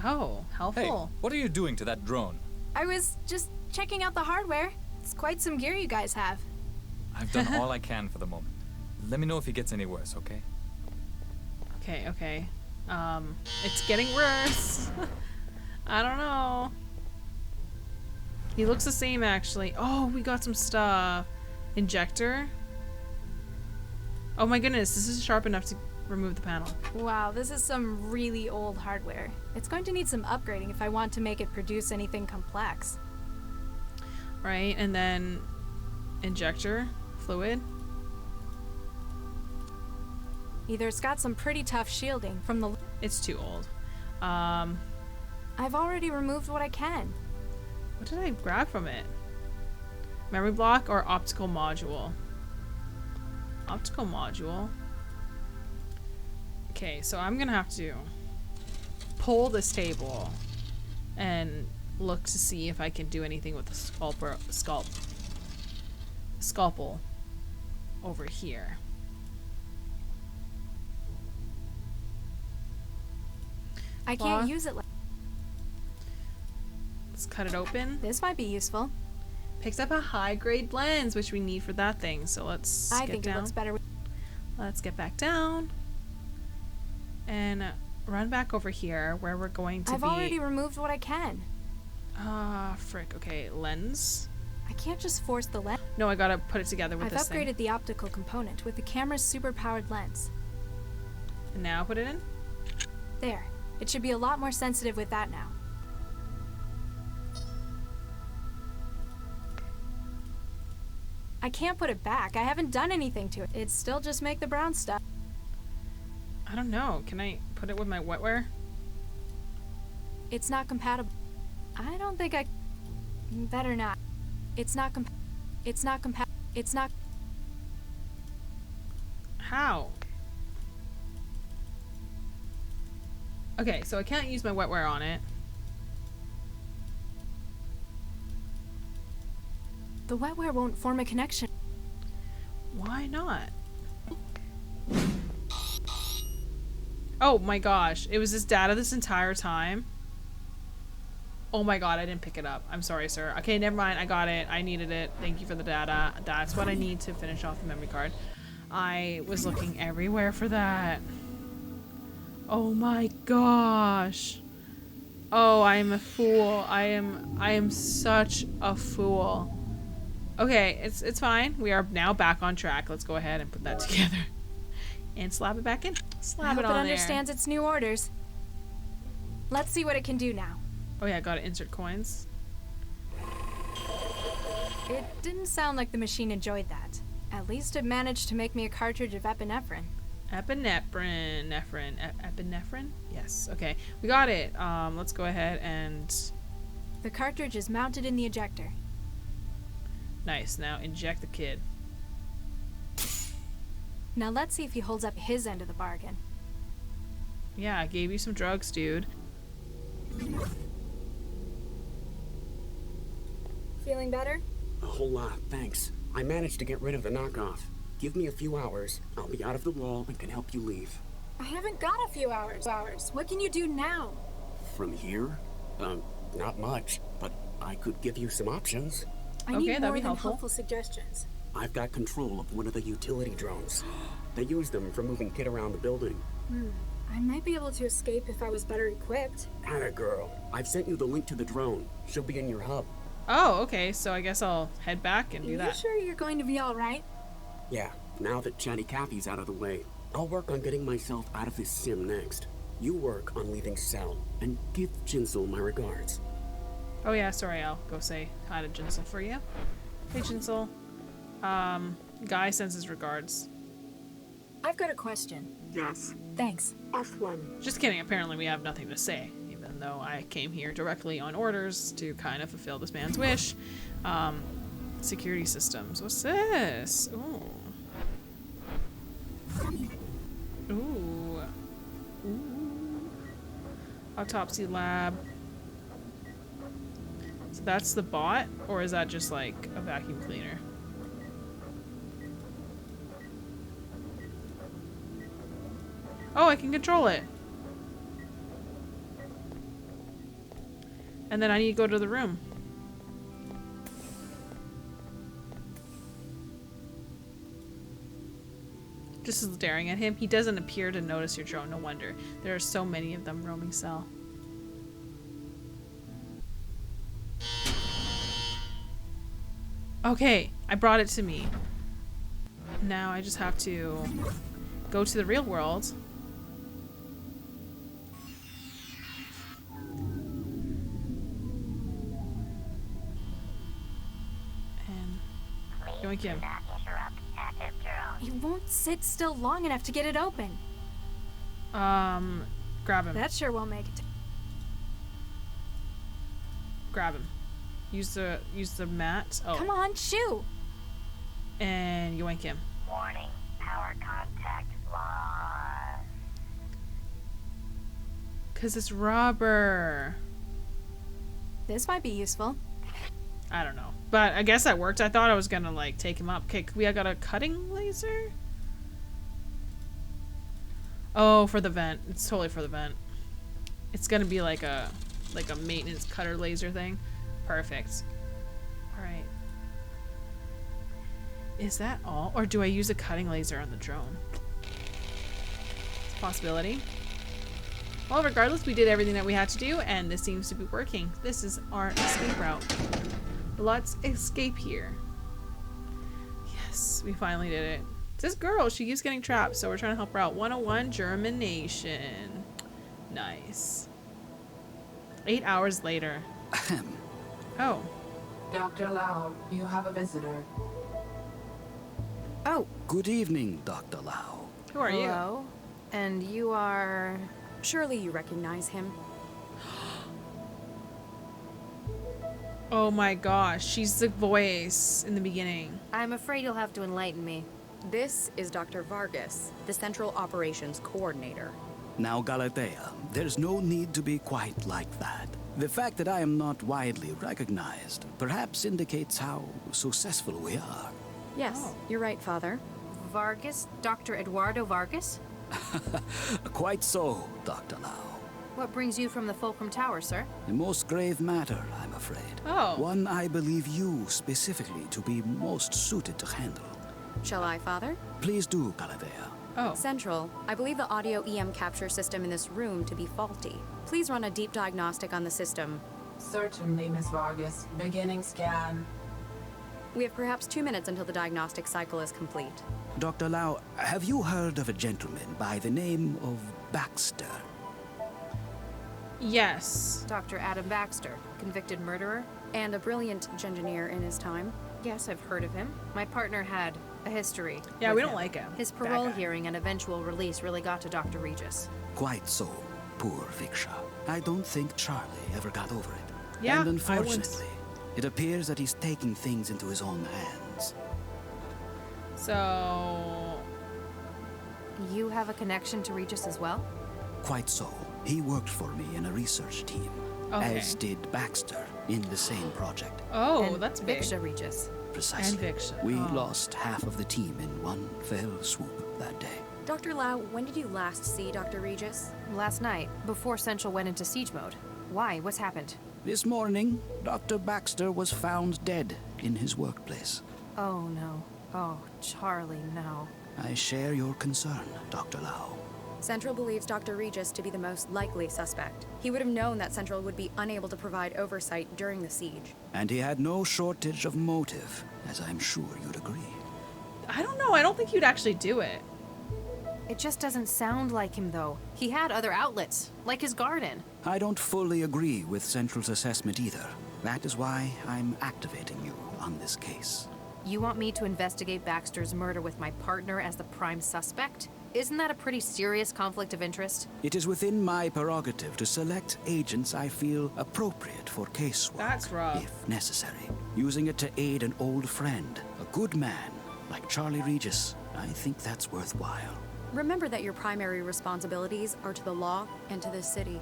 Oh, helpful. Hey, what are you doing to that drone? I was just checking out the hardware. It's quite some gear you guys have. I've done all I can for the moment. Let me know if he gets any worse, okay? Okay. It's getting worse. I don't know. He looks the same, actually. Oh, we got some stuff. Injector. Oh my goodness, this is sharp enough to remove the panel. Wow, this is some really old hardware. It's going to need some upgrading if I want to make it produce anything complex. Right, and then injector fluid. Either it's got some pretty tough shielding from the... It's too old. I've already removed what I can. What did I grab from it? Memory block or optical module? Optical module. Okay, so I'm gonna have to pull this table and look to see if I can do anything with the scalpel over here. I can't use it like... Let's cut it open. This might be useful. Picks up a high-grade lens, which we need for that thing. So let's I get think down. it looks better. Let's get back down and run back over here where we're going to I've already removed what I can. Frick. Okay, lens. I can't just force the lens. No, I gotta put it together with I've this upgraded thing. the optical component with the camera's super-powered lens. And now put it in. There. It should be a lot more sensitive with that now. I can't put it back. I haven't done anything to it. It's still just make the brown stuff. I don't know. Can I put it with my wetware? It's not compatible. I don't think I... Better not. It's not It's not... How? Okay, so I can't use my wetware on it. The wetware won't form a connection. Why not? Oh my gosh, it was this data this entire time? Oh my god, I didn't pick it up. I'm sorry, sir. Okay, never mind. I got it. I needed it. Thank you for the data. That's what I need to finish off the memory card. I was looking everywhere for that. Oh my gosh. Oh, I am a fool. I am such a fool. Okay, it's fine. We are now back on track. Let's go ahead and put that together. And slap it back in. Slap it on there. I hope it understands its new orders. Let's see what it can do now. Oh yeah, gotta insert coins. It didn't sound like the machine enjoyed that. At least it managed to make me a cartridge of epinephrine. Epinephrine? Yes, okay. We got it. Let's go ahead and... The cartridge is mounted in the ejector. Nice, now inject the kid. Now let's see if he holds up his end of the bargain. Yeah, I gave you some drugs, dude. Feeling better? A whole lot, thanks. I managed to get rid of the knockoff. Give me a few hours. I'll be out of the wall and can help you leave. I haven't got a few hours. What can you do now? From here? Not much, but I could give you some options. I need more than helpful suggestions. I've got control of one of the utility drones. They use them for moving Kid around the building. I might be able to escape if I was better equipped. Atta girl. I've sent you the link to the drone. She'll be in your hub. Oh, okay, so I guess I'll head back and do that. You sure you're going to be alright? Yeah, now that Chatty Cathy's out of the way, I'll work on getting myself out of this sim next. You work on leaving Cell, and give Jinsel my regards. Oh yeah, sorry, I'll go say hi to Jinsel for you. Hey Jinsel. Guy sends his regards. I've got a question. Yes. Thanks. F1. Just kidding, apparently we have nothing to say, even though I came here directly on orders to kind of fulfill this man's wish. Security systems. What's this? Ooh. Ooh. Ooh. Autopsy lab. So that's the bot, or is that just like a vacuum cleaner? Oh, I can control it. And then I need to go to the room. Just staring at him. He doesn't appear to notice your drone. No wonder. There are so many of them roaming Cell. Okay, I brought it to me. Now I just have to go to the real world. And yoink him. You won't sit still long enough to get it open. Grab him. That sure won't make it. Grab him. Use the mat. Oh. Come on, shoo! And yoink him. Warning, power contact lost. Cause it's rubber. This might be useful. I don't know. But I guess that worked. I thought I was gonna like take him up. Okay, we got a cutting laser? Oh, for the vent. It's totally for the vent. It's gonna be like a maintenance cutter laser thing. Perfect. Alright. Is that all? Or do I use a cutting laser on the drone? It's a possibility. Well, regardless, we did everything that we had to do, and this seems to be working. This is our escape route. Let's escape here. Yes, we finally did it. This girl, she keeps getting trapped, so we're trying to help her out. 101 Germination. Nice. 8 hours later. Oh. Dr. Lau, you have a visitor. Oh. Good evening, Dr. Lau. Who are you? Hello? And you are... Surely you recognize him. Oh my gosh, she's the voice in the beginning. I'm afraid you'll have to enlighten me. This is Dr. Vargas, the Central Operations Coordinator. Now, Galatea, there's no need to be quite like that. The fact that I am not widely recognized perhaps indicates how successful we are. Yes, you're right, Father. Vargas? Dr. Eduardo Vargas? Quite so, Dr. Lau. What brings you from the Fulcrum Tower, sir? A most grave matter, I'm afraid. Oh. One I believe you specifically to be most suited to handle. Shall I, Father? Please do, Galatea. Oh. Central, I believe the audio EM capture system in this room to be faulty. Please run a deep diagnostic on the system. Certainly, Miss Vargas. Beginning scan. We have perhaps 2 minutes until the diagnostic cycle is complete. Dr. Lau, have you heard of a gentleman by the name of Baxter? Yes. Dr. Adam Baxter, convicted murderer and a brilliant engineer in his time. Yes, I've heard of him. My partner had a history. Yeah, with we don't him. like him. His That parole guy. hearing and eventual release really got to Dr. Regis. Quite so, poor Viksha. I don't think Charlie ever got over it. Yeah, And I unfortunately, it appears that he's taking things into his own hands. So... You have a connection to Regis as well? Quite so. He worked for me in a research team, Okay. as did Baxter in the same project. Oh, And that's big. Viksha Regis. Precisely. And Viksha. We Oh. lost half of the team in one fell swoop that day. Dr. Lau, when did you last see Dr. Regis? Last night, before Central went into siege mode. Why? What's happened? This morning, Dr. Baxter was found dead in his workplace. Oh, no. Oh, Charlie, no. I share your concern, Dr. Lau. Central believes Dr. Regis to be the most likely suspect. He would have known that Central would be unable to provide oversight during the siege. And he had no shortage of motive, as I'm sure you'd agree. I don't know. I don't think you'd actually do it. It just doesn't sound like him, though. He had other outlets, like his garden. I don't fully agree with Central's assessment either. That is why I'm activating you on this case. You want me to investigate Baxter's murder with my partner as the prime suspect? Isn't that a pretty serious conflict of interest? It is within my prerogative to select agents I feel appropriate for casework. That's rough. If necessary. Using it to aid an old friend, a good man, like Charlie Regis, I think that's worthwhile. Remember that your primary responsibilities are to the law and to this city.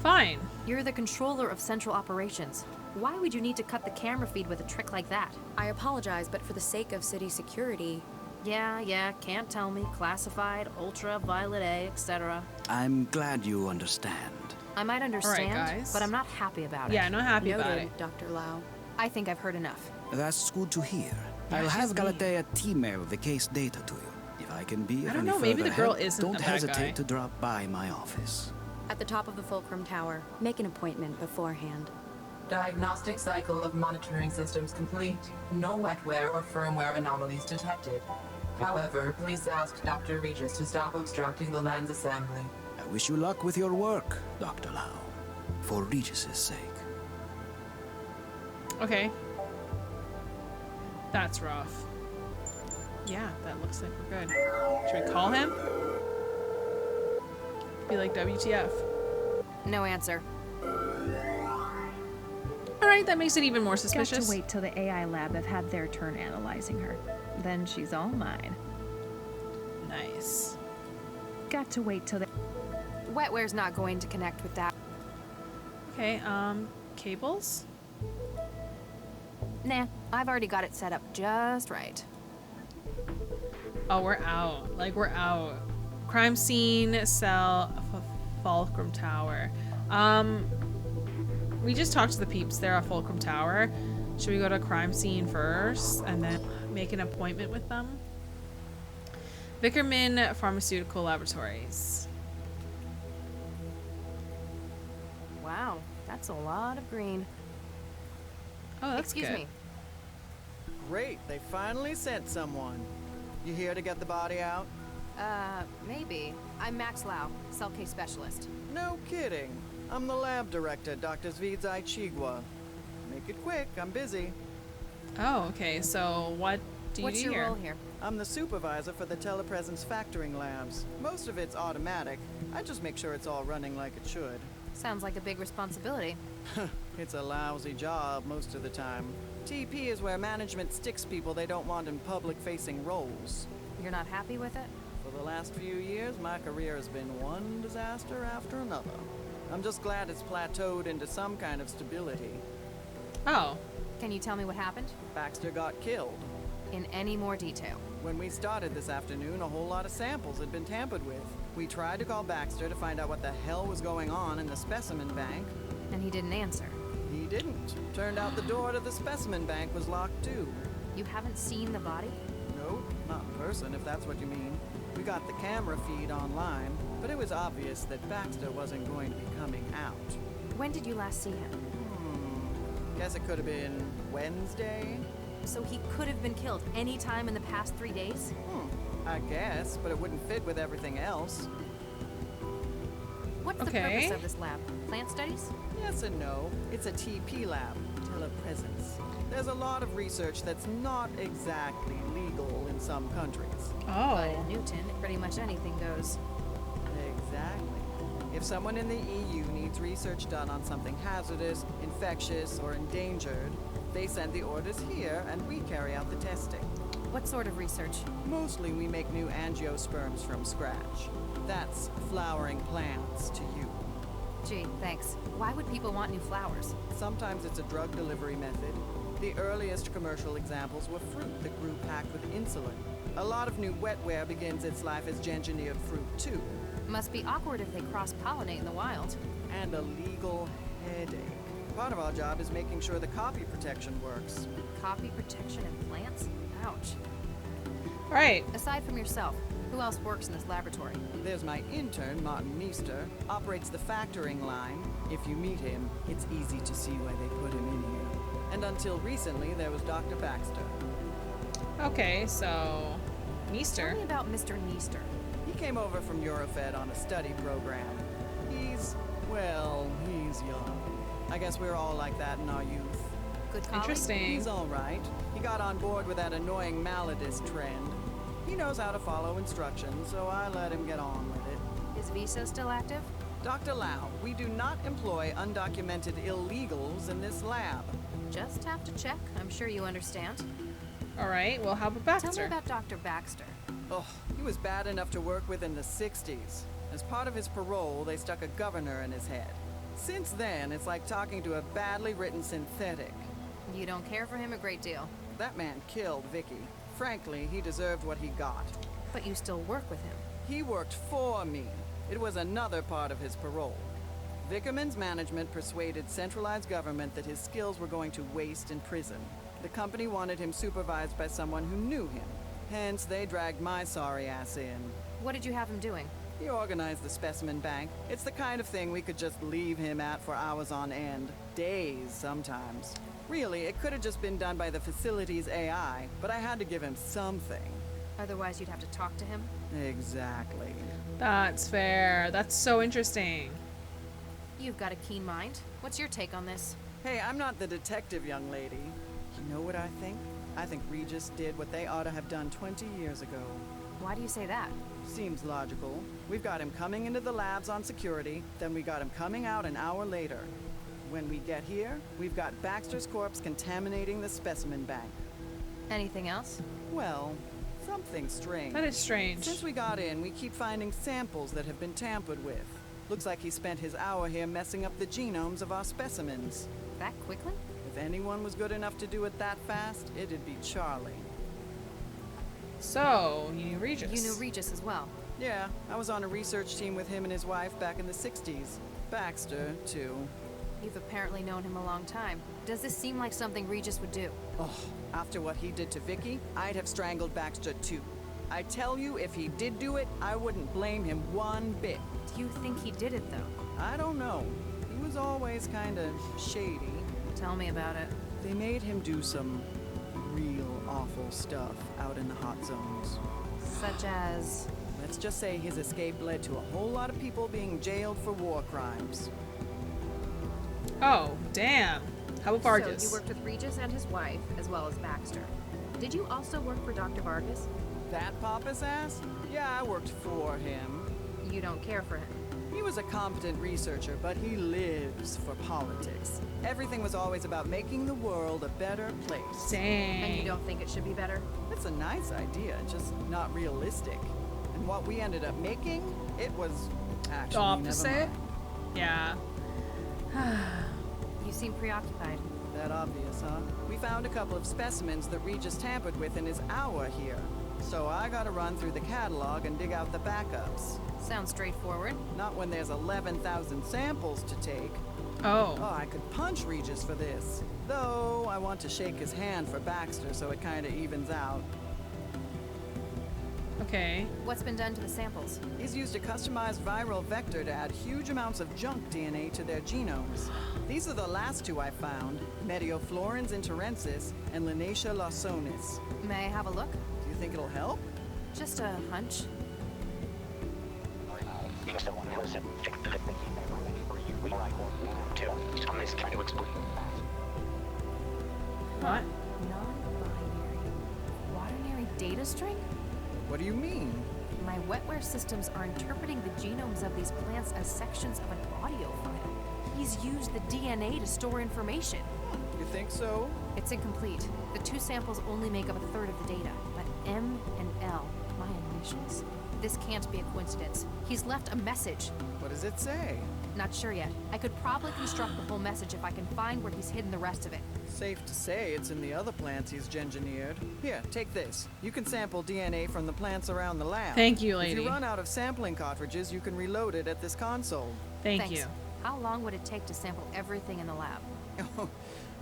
Fine. You're the controller of central operations. Why would you need to cut the camera feed with a trick like that? I apologize, but for the sake of city security... Yeah, can't tell me. Classified, ultraviolet A, etc. I'm glad you understand. I might understand, guys. but I'm not happy about it. Yeah, not happy Noted, about it. Dr. Lau. I think I've heard enough. That's good to hear. Yeah, I'll have she's Galatea email the case data to you. If I can be of I don't any know, maybe further the girl help, isn't don't a bad hesitate guy. to drop by my office. At the top of the Fulcrum Tower, make an appointment beforehand. Diagnostic cycle of monitoring systems complete. No wetware or firmware anomalies detected. However, please ask Dr. Regis to stop obstructing the lens assembly. I wish you luck with your work, Dr. Lau. For Regis's sake. Okay. That's rough. Yeah, that looks like we're good. Should we call him? Be like, WTF. No answer. Alright, that makes it even more Got suspicious. to wait till the AI lab have had their turn analyzing her. Then she's all mine. Nice. Got to wait till the... Wetware's not going to connect with that. Okay, cables? Nah, I've already got it set up just right. Oh, we're out. Like, we're out. Crime scene, cell, Fulcrum Tower. We just talked to the peeps there at Fulcrum Tower. Should we go to crime scene first and then make an appointment with them? Vickerman Pharmaceutical Laboratories. Wow, that's a lot of green. Oh, that's Excuse good. me. Great, they finally sent someone. You here to get the body out? Maybe. I'm Max Lau, cell case specialist. No kidding. I'm the lab director, Dr. Zvidzai Chigwa. Make it quick, I'm busy. Oh, okay. So what do you What's do your here? role here? I'm the supervisor for the telepresence factoring labs. Most of it's automatic. I just make sure it's all running like it should. Sounds like a big responsibility. It's a lousy job most of the time. TP is where management sticks people they don't want in public-facing roles. You're not happy with it? For the last few years, my career has been one disaster after another. I'm just glad it's plateaued into some kind of stability. Oh. Can you tell me what happened? Baxter got killed. In any more detail? When we started this afternoon, a whole lot of samples had been tampered with. We tried to call Baxter to find out what the hell was going on in the specimen bank. And he didn't answer. He didn't. Turned out the door to the specimen bank was locked too. You haven't seen the body? Nope, not in person if that's what you mean. We got the camera feed online, but it was obvious that Baxter wasn't going to be coming out. When did you last see him? Guess it could have been Wednesday? So he could have been killed any time in the past 3 days? I guess, but it wouldn't fit with everything else. What's the purpose of this lab? Plant studies? Yes and no. It's a TP lab, telepresence. There's a lot of research that's not exactly legal in some countries. But in Newton, pretty much anything goes. Exactly. If someone in the EU needs research done on something hazardous, infectious, or endangered, they send the orders here and we carry out the testing. What sort of research? Mostly we make new angiosperms from scratch. That's flowering plants to you. Gee, thanks. Why would people want new flowers? Sometimes it's a drug delivery method. The earliest commercial examples were fruit that grew packed with insulin. A lot of new wetware begins its life as engineered fruit too. Must be awkward if they cross-pollinate in the wild. And a legal headache. Part of our job is making sure the copy protection works. Copy protection in plants? Ouch. Right. Aside from yourself, who else works in this laboratory? There's my intern, Martin Meester, operates the factoring line. If you meet him, it's easy to see why they put him in here. And until recently, there was Dr. Baxter. Okay, so Meester. Tell me about Mr. Meester. He came over from Eurofed on a study program. He's young. I guess we're all like that in our youth. Good colleague? Interesting. He's all right. He got on board with that annoying Maladist trend. He knows how to follow instructions, so I let him get on with it. Is visa still active? Dr. Lau, we do not employ undocumented illegals in this lab. Just have to check. I'm sure you understand. All right, well, how about Baxter? Tell me about Dr. Baxter. Oh, he was bad enough to work with in the 60s. As part of his parole, they stuck a governor in his head. Since then, it's like talking to a badly written synthetic. You don't care for him a great deal. That man killed Vicky. Frankly, he deserved what he got. But you still work with him. He worked for me. It was another part of his parole. Vickerman's management persuaded centralized government that his skills were going to waste in prison. The company wanted him supervised by someone who knew him. Hence, they dragged my sorry ass in. What did you have him doing? He organized the specimen bank. It's the kind of thing we could just leave him at for hours on end. Days, sometimes. Really, it could have just been done by the facility's AI, but I had to give him something. Otherwise, you'd have to talk to him? Exactly. That's fair. That's so interesting. You've got a keen mind. What's your take on this? Hey, I'm not the detective, young lady. You know what I think? I think Regis did what they ought to have done 20 years ago. Why do you say that? Seems logical. We've got him coming into the labs on security, then we got him coming out an hour later. When we get here, we've got Baxter's corpse contaminating the specimen bank. Anything else? Well, something strange. That is strange. Since we got in, we keep finding samples that have been tampered with. Looks like he spent his hour here messing up the genomes of our specimens. That quickly? If anyone was good enough to do it that fast, it'd be Charlie. So, you knew Regis. You knew Regis as well. Yeah, I was on a research team with him and his wife back in the 60s. Baxter, too. You've apparently known him a long time. Does this seem like something Regis would do? Oh, after what he did to Vicky, I'd have strangled Baxter too. I tell you, if he did do it, I wouldn't blame him one bit. Do you think he did it, though? I don't know. He was always kinda shady. Tell me about it. They made him do some real awful stuff out in the hot zones. Such as? Let's just say his escape led to a whole lot of people being jailed for war crimes. Oh, damn. How about Vargas? So you worked with Regis and his wife, as well as Baxter. Did you also work for Dr. Vargas? That Papa's ass? Yeah, I worked for him. You don't care for him? He was a competent researcher, but he lives for politics. Everything was always about making the world a better place. Dang. And you don't think it should be better? It's a nice idea, just not realistic. And what we ended up making, it was actually the opposite? Yeah. You seem preoccupied. That obvious, huh? We found a couple of specimens that Regis tampered with in his hour here. So I gotta run through the catalog and dig out the backups. Sounds straightforward. Not when there's 11,000 samples to take. Oh. Oh, I could punch Regis for this. Though, I want to shake his hand for Baxter so it kinda evens out. Okay. What's been done to the samples? He's used a customized viral vector to add huge amounts of junk DNA to their genomes. These are the last two I found, Medioflorens interensis and Linacia lawsonis. May I have a look? Do you think it'll help? Just a hunch. What? Non-binary. Quaternary data string? What do you mean? My wetware systems are interpreting the genomes of these plants as sections of an audio file. He's used the DNA to store information. You think so? It's incomplete. The two samples only make up a third of the data, but M and L, my initials. This can't be a coincidence. He's left a message. What does it say? Not sure yet. I could probably construct the whole message if I can find where he's hidden the rest of it. Safe to say it's in the other plants he's engineered. Here, take this. You can sample DNA from the plants around the lab. Thank you, lady. If you run out of sampling cartridges, you can reload it at this console. Thank you. How long would it take to sample everything in the lab?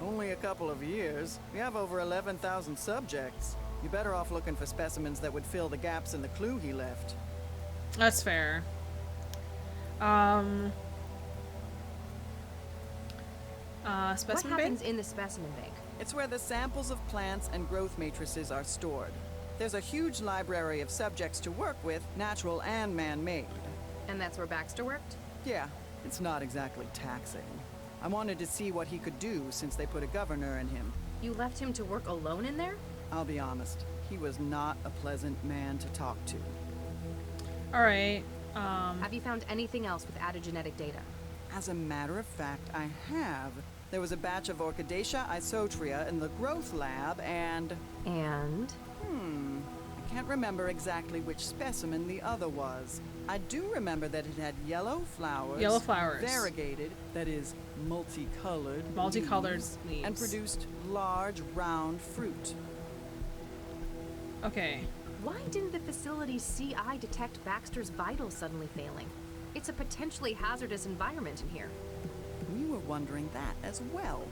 Only a couple of years. We have over 11,000 subjects. You're better off looking for specimens that would fill the gaps in the clue he left. That's fair. Specimen what happens bank? in the specimen bank? It's where the samples of plants and growth matrices are stored. There's a huge library of subjects to work with, natural and man-made. And that's where Baxter worked? Yeah, it's not exactly taxing. I wanted to see what he could do since they put a governor in him. You left him to work alone in there? I'll be honest, he was not a pleasant man to talk to. Alright, Have you found anything else with added genetic data? As a matter of fact, I have. There was a batch of Orchidaceae isotria in the growth lab and... And? I can't remember exactly which specimen the other was. I do remember that it had yellow flowers. Yellow flowers. Variegated, that is, multicolored. Multicolored leaves. And produced large, round fruit. Okay. Why didn't the facility's CI detect Baxter's vitals suddenly failing? It's a potentially hazardous environment in here. We were wondering that as well.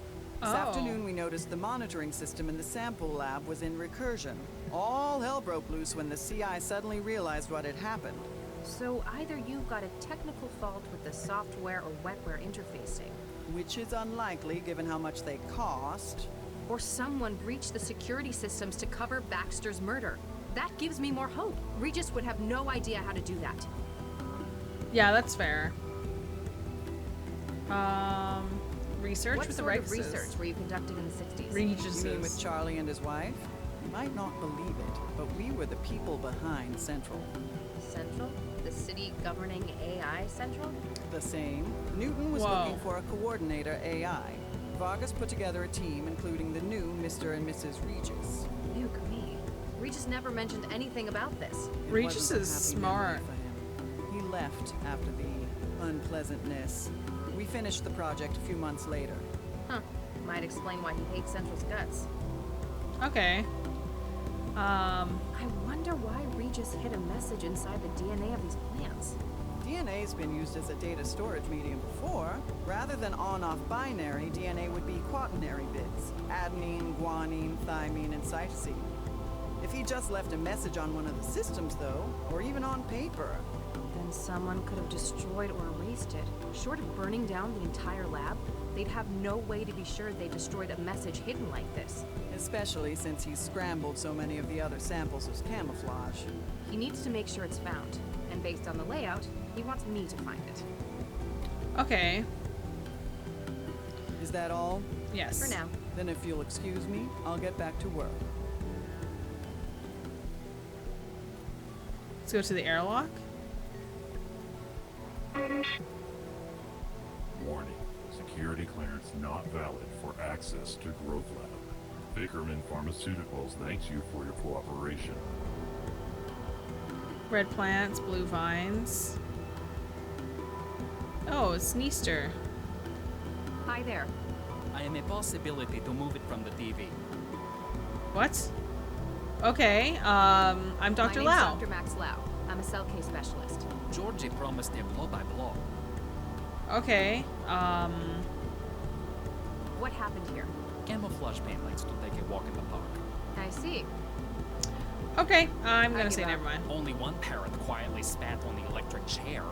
This afternoon we noticed the monitoring system in the sample lab was in recursion. All hell broke loose when the CI suddenly realized what had happened. So either you got a technical fault with the software or wetware interfacing. Which is unlikely given how much they cost. Or someone breached the security systems to cover Baxter's murder. That gives me more hope. Regis would have no idea how to do that. Yeah, that's fair. Research what with sort the of research were you conducting in the 60s? Regis's. You mean with Charlie and his wife? You might not believe it, but we were the people behind Central. Central? The city governing AI Central? The same. Newton was looking for a coordinator AI. Vargas put together a team including the new Mr. and Mrs. Regis. Luke me. Regis never mentioned anything about this. Regis is smart. He left after the unpleasantness. We finished the project a few months later. Huh. Might explain why he hates Central's guts. Okay. I wonder why Regis hid a message inside the DNA of these plants. DNA's been used as a data storage medium before. Rather than on-off binary, DNA would be quaternary bits. Adenine, guanine, thymine, and cytosine. If he just left a message on one of the systems, though, or even on paper... Then someone could have destroyed or erased it. Short of burning down the entire lab, they'd have no way to be sure they destroyed a message hidden like this. Especially since he's scrambled so many of the other samples as camouflage. He needs to make sure it's found, and based on the layout, he wants me to find it. Okay. Is that all? Yes. For now. Then if you'll excuse me, I'll get back to work. Let's go to the airlock. Warning. Security clearance not valid for access to Growth Lab. Vickerman Pharmaceuticals thanks you for your cooperation. Red plants, blue vines. Oh, it's Neaster. Hi there. I am a possibility to move it from the TV. What? Okay, I'm Dr. My name's Lau. Dr. Max Lau. I'm a cell case specialist. Georgie promised them blow by blow. Okay, What happened here? Camouflage paint lights to take a walk in the park. I see. okay, I'm gonna give say up. never mind. Only one parrot quietly spat on the electric chair.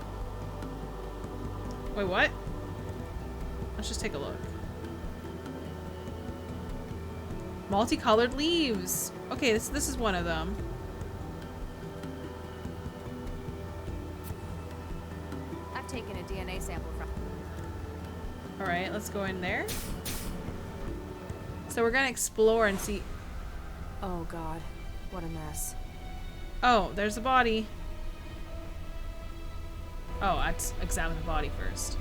Wait, what? Let's just take a look. Multicolored leaves. Okay, this is one of them. I've taken a DNA sample from. All right, let's go in there. So we're gonna explore and see. Oh God, what a mess. Oh, there's a body. Oh, let's examine the body first.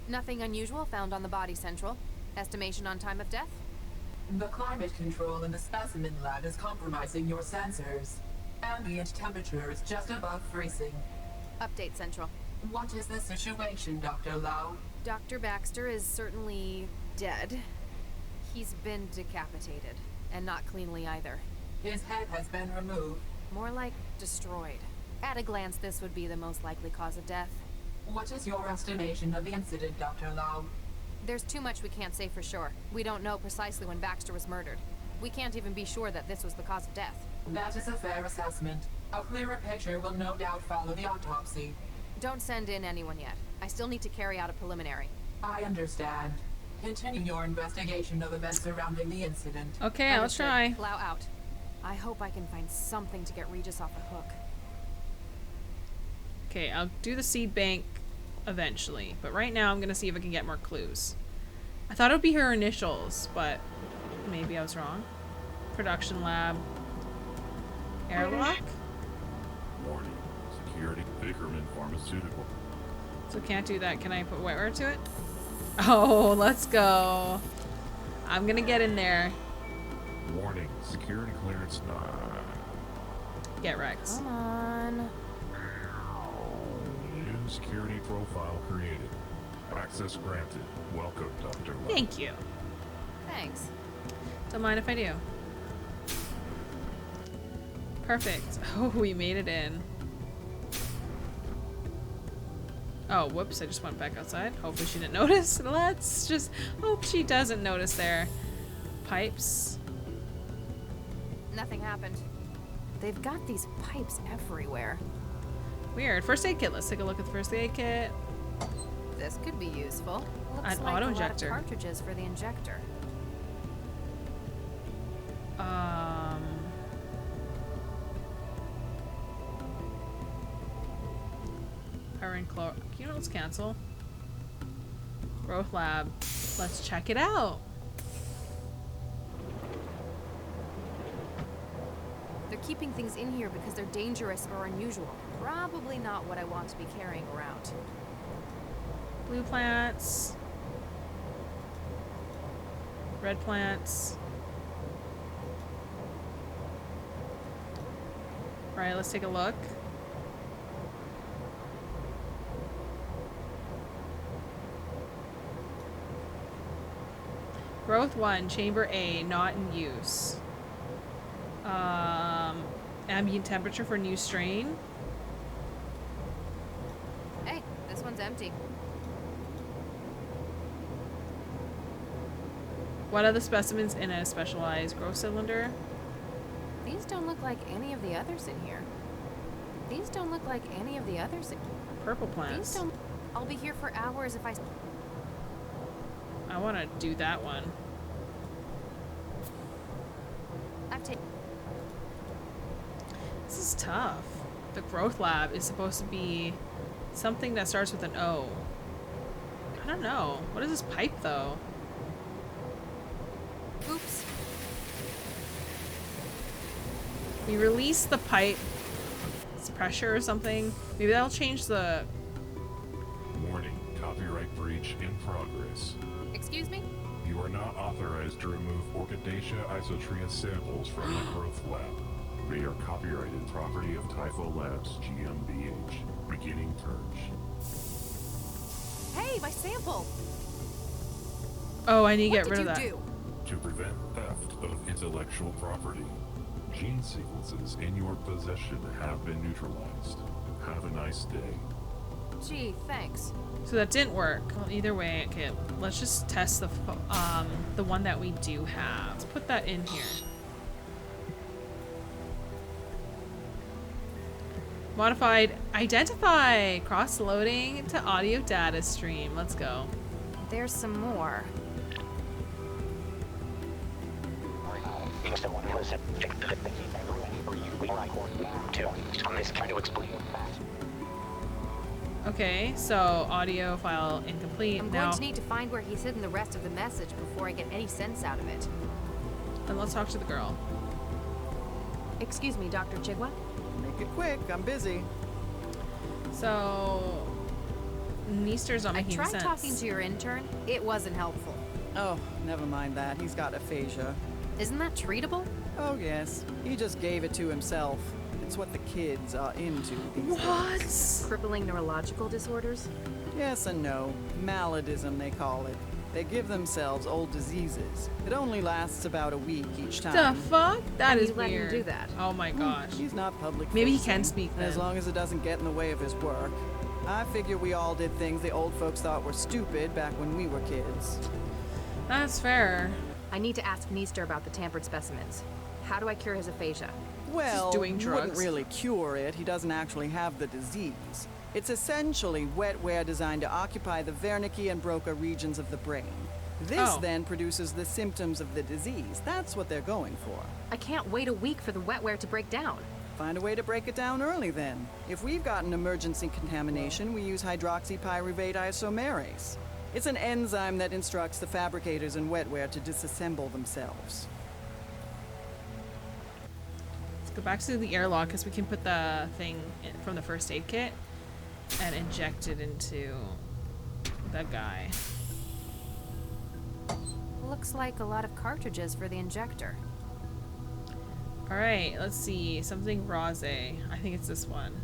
Nothing unusual found on the body, Central. Estimation on time of death? The climate control in the specimen lab is compromising your sensors. Ambient temperature is just above freezing. Update, Central. What is the situation, Dr. Lau? Dr. Baxter is certainly dead. He's been decapitated, and not cleanly either. His head has been removed. More like destroyed. At a glance, this would be the most likely cause of death. What is your estimation of the incident, Dr. Lau? There's too much we can't say for sure. We don't know precisely when Baxter was murdered. We can't even be sure that this was the cause of death. That is a fair assessment. A clearer picture will no doubt follow the autopsy. Don't send in anyone yet. I still need to carry out a preliminary. I understand. Continue your investigation of events surrounding the incident. Okay, I'll Understood. try. Lau out. I hope I can find something to get Regis off the hook. Okay, I'll do the seed bank eventually, but right now I'm gonna see if I can get more clues. I thought it would be her initials, but maybe I was wrong. Production lab. Airlock? Warning. Security. Vickerman Pharmaceutical. So can't do that. Can I put wetware to it? Oh, let's go. I'm gonna get in there. Warning. Security clearance not. Get Rex. Come on. New security profile created. Access granted. Welcome, Dr. Lau. Thank you. Thanks. Don't mind if I do. Perfect. Oh, we made it in. Oh, whoops, I just went back outside. Hopefully she didn't notice. Let's just hope she doesn't notice there. Pipes. Nothing happened. They've got these pipes everywhere. Weird. First aid kit. Let's take a look at the first aid kit. This could be useful. Looks An like auto a lot of injector. cartridges for the injector. Power and chlor. You know, let's cancel. Growth lab. Let's check it out. They're keeping things in here because they're dangerous or unusual. Probably not what I want to be carrying around. Blue plants. Red plants. Alright, let's take a look. Growth 1, Chamber A, not in use. Ambient temperature for new strain. Hey, this one's empty. What are the specimens in a specialized growth cylinder? These don't look like any of the others in here. These don't look like any of the others in Purple plants. These don't. I'll be here for hours if I I want to do that one. I've taken. This is tough. The growth lab is supposed to be something that starts with an O. I don't know. What is this pipe though? Oops. We release the pipe. It's pressure or something. Maybe that'll change the... Warning. Copyright breach in progress. Excuse me? You are not authorized to remove Orchidaceae isotria samples from the growth lab. They are copyrighted property of Typho Labs GmbH. Beginning purge. Hey, my sample. Oh, I need to What get rid of that. did you do? to prevent theft of intellectual property. Gene sequences in your possession have been neutralized. Have a nice day. Gee, thanks. So that didn't work. Well, either way, okay, let's just test the one that we do have. Let's put that in here. Modified identify cross-loading to audio data stream. Let's go. There's some more. Okay, so audio file incomplete. I'm going to need to find where he's hidden the rest of the message before I get any sense out of it. Then let's talk to the girl. Excuse me, Dr. Chigwa? Make it quick, I'm busy. So, Neester's not making sense. I tried talking to your intern. It wasn't helpful. Oh, never mind that. He's got aphasia. Isn't that treatable? Oh, yes. He just gave it to himself. It's what the kids are into these days. Crippling neurological disorders? Yes and no. Maladism, they call it. They give themselves old diseases. It only lasts about a week each time. The fuck? That is let weird. him do that? Oh my gosh. He's not public. Maybe he facing, can speak and then. as long as it doesn't get in the way of his work. I figure we all did things the old folks thought were stupid back when we were kids. That's fair. I need to ask Neester about the tampered specimens. How do I cure his aphasia? Well, doing you wouldn't drugs. really cure it. He doesn't actually have the disease. It's essentially wetware designed to occupy the Wernicke and Broca regions of the brain. This then produces the symptoms of the disease. That's what they're going for. I can't wait a week for the wetware to break down. Find a way to break it down early then. If we've got an emergency contamination, we use hydroxypyruvate isomerase. It's an enzyme that instructs the fabricators in wetware to disassemble themselves. Let's go back to the airlock because we can put the thing from the first aid kit and inject it into that guy. Looks like a lot of cartridges for the injector. All right, let's see. Something rose. I think it's this one.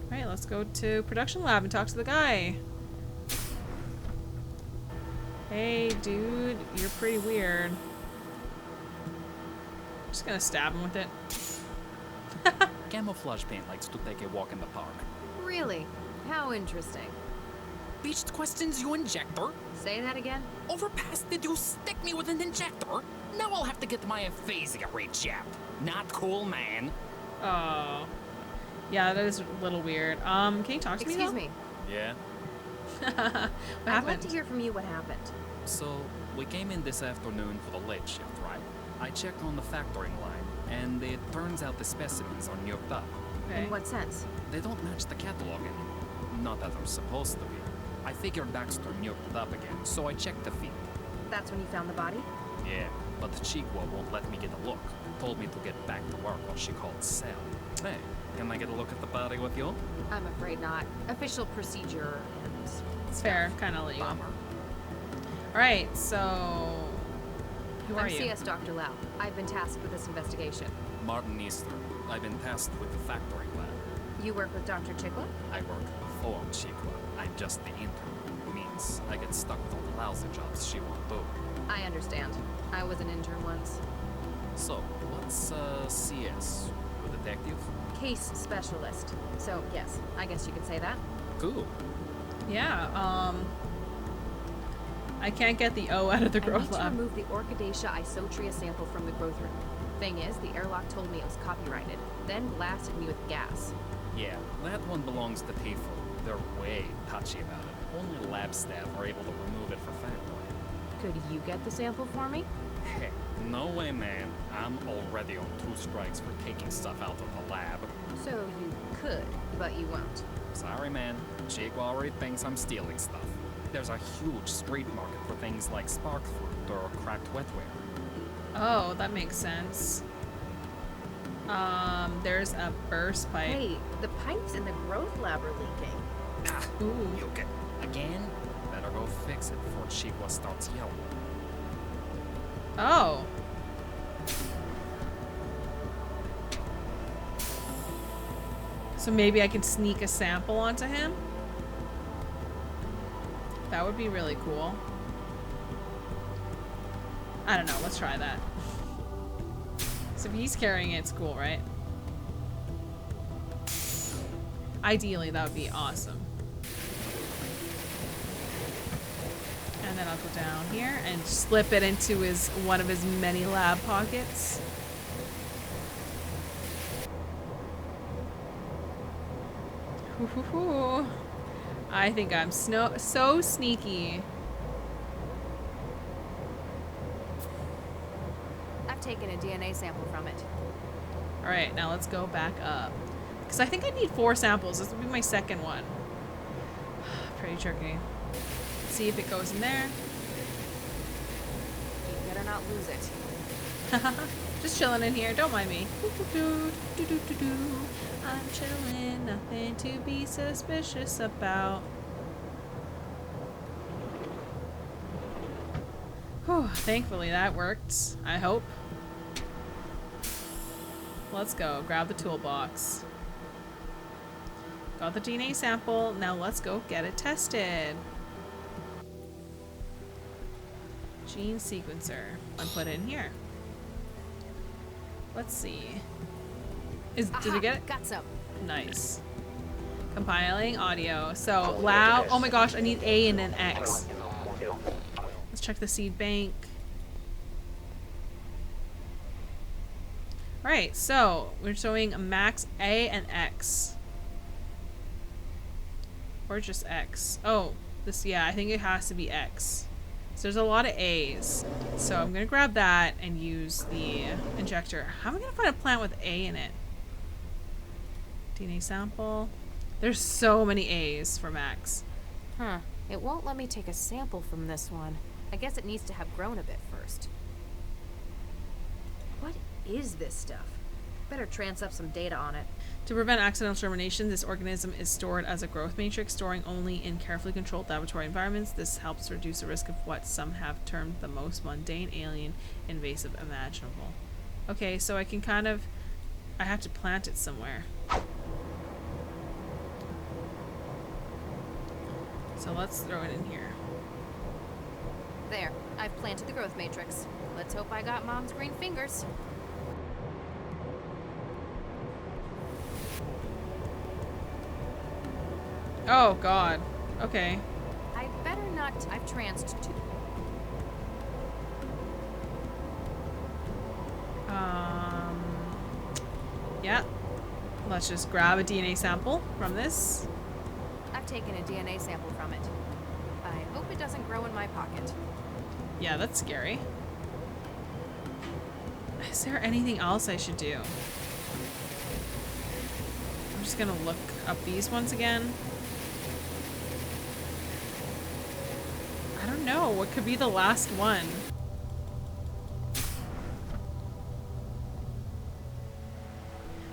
All right, let's go to production lab and talk to the guy. Hey, dude, you're pretty weird. Just gonna stab him with it. Camouflage paint likes to take a walk in the park. Really? How interesting. Beached questions, you injector. Say that again? Overpass, did you stick me with an injector? Now I'll have to get my aphasia rechecked. Not cool, man. Oh. Yeah, that is a little weird. Can you talk to me? Excuse me. Yeah? What I'd happened? like to hear from you what happened. So, we came in this afternoon for the late shift, right? I checked on the factoring line, and it turns out the specimens are nuked up. Okay. In what sense? They don't match the catalog anymore. Not that they're supposed to be. I figured Baxter nuked it up again, so I checked the feed. That's when you found the body? Yeah, but Chigwa won't let me get a look. Told me to get back to work while she called Cell. Hey, can I get a look at the body with you? I'm afraid not. Official procedure and... It's fair. Kind of let you. Bummer. All right, so who are I'm you? CS Dr. Lau. I've been tasked with this investigation. Martin Easter. I've been tasked with the factoring lab. You work with Dr. Chigwa? I work for Chigwa. I'm just the intern. Means I get stuck with all the lousy jobs she won't do. I understand. I was an intern once. So, what's CS? A detective? Case specialist. So, yes, I guess you could say that. Cool. Yeah, I can't get the O out of the I growth need to lab. remove the Orchidacea isotria sample from the growth room. Thing is, the airlock told me it was copyrighted, then blasted me with gas. Yeah, that one belongs to people. They're way touchy about it. Only lab staff are able to remove it for factoring. Could you get the sample for me? Heck, no way, man. I'm already on 2 strikes for taking stuff out of the lab. So you could, but you won't. Sorry, man. Chigwa already thinks I'm stealing stuff. There's a huge street market for things like spark fruit or cracked wetware. Oh, that makes sense. There's a burst pipe. Hey, the pipes in the growth lab are leaking. Ah, Ooh. you get again? Better go fix it before Chigwa starts yelling. Oh. So maybe I can sneak a sample onto him? That would be really cool. I don't know. Let's try that. So if he's carrying it, it's cool, right? Ideally, that would be awesome. And then I'll go down here and slip it into one of his many lab pockets. Ooh, I think I'm so sneaky. I've taken a DNA sample from it. All right, now let's go back up. Because I think I need 4 samples. This will be my second one. Pretty tricky. Let's see if it goes in there. You better not lose it. Just chilling in here. Don't mind me. I'm chilling. Nothing to be suspicious about. Whew, thankfully that worked. I hope. Let's go. Grab the toolbox. Got the DNA sample. Now let's go get it tested. Gene sequencer. And put it in here. Let's see. Did we get it? Got some. Nice. Compiling audio. So loud. Oh my gosh, I need A and an X. Let's check the seed bank. Alright, so we're showing a max A and X. Or just X. Oh, this, yeah, I think it has to be X. So there's a lot of A's. So I'm gonna grab that and use the injector. How am I gonna find a plant with A in it? DNA sample. There's so many A's for Max. Huh. It won't let me take a sample from this one. I guess it needs to have grown a bit first. What is this stuff? Better trans up some data on it. To prevent accidental termination, this organism is stored as a growth matrix, storing only in carefully controlled laboratory environments. This helps reduce the risk of what some have termed the most mundane, alien, invasive imaginable. Okay, so I can kind of... I have to plant it somewhere. So let's throw it in here. There. I've planted the growth matrix. Let's hope I got Mom's green fingers. Oh, God. Okay. I better not... I've transed too. Yeah. Let's just grab a DNA sample from this. I've taken a DNA sample from it. I hope it doesn't grow in my pocket. Yeah, that's scary. Is there anything else I should do? I'm just gonna look up these ones again. I don't know. What could be the last one?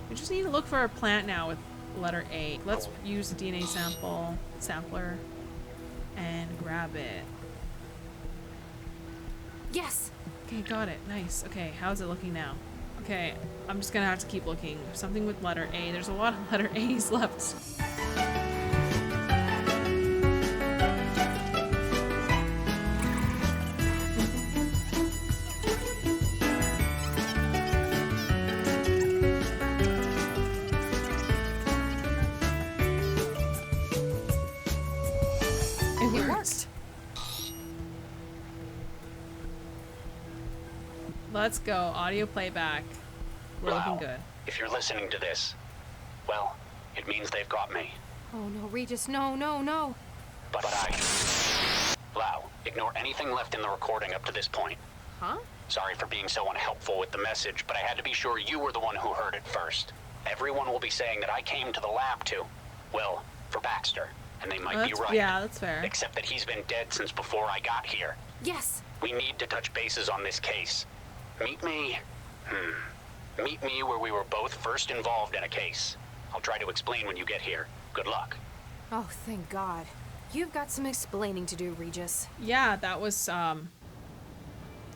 We just need to look for a plant now with letter A. Let's use the DNA sampler, and grab it. Yes! Okay, got it. Nice. Okay, how's it looking now? Okay, I'm just gonna have to keep looking. Something with letter A. There's a lot of letter A's left. It worked. Let's go. Audio playback. We're looking good. If you're listening to this, well, it means they've got me. Oh no, Regis, no, no, no. But Lau, ignore anything left in the recording up to this point. Huh? Sorry for being so unhelpful with the message, but I had to be sure you were the one who heard it first. Everyone will be saying that I came to the lab to, well, for Baxter. And they might be right. Yeah, that's fair. Except that he's been dead since before I got here. Yes. We need to touch bases on this case. Meet me where we were both first involved in a case. I'll try to explain when you get here. Good luck. Oh, thank God. You've got some explaining to do, Regis. Yeah, that was a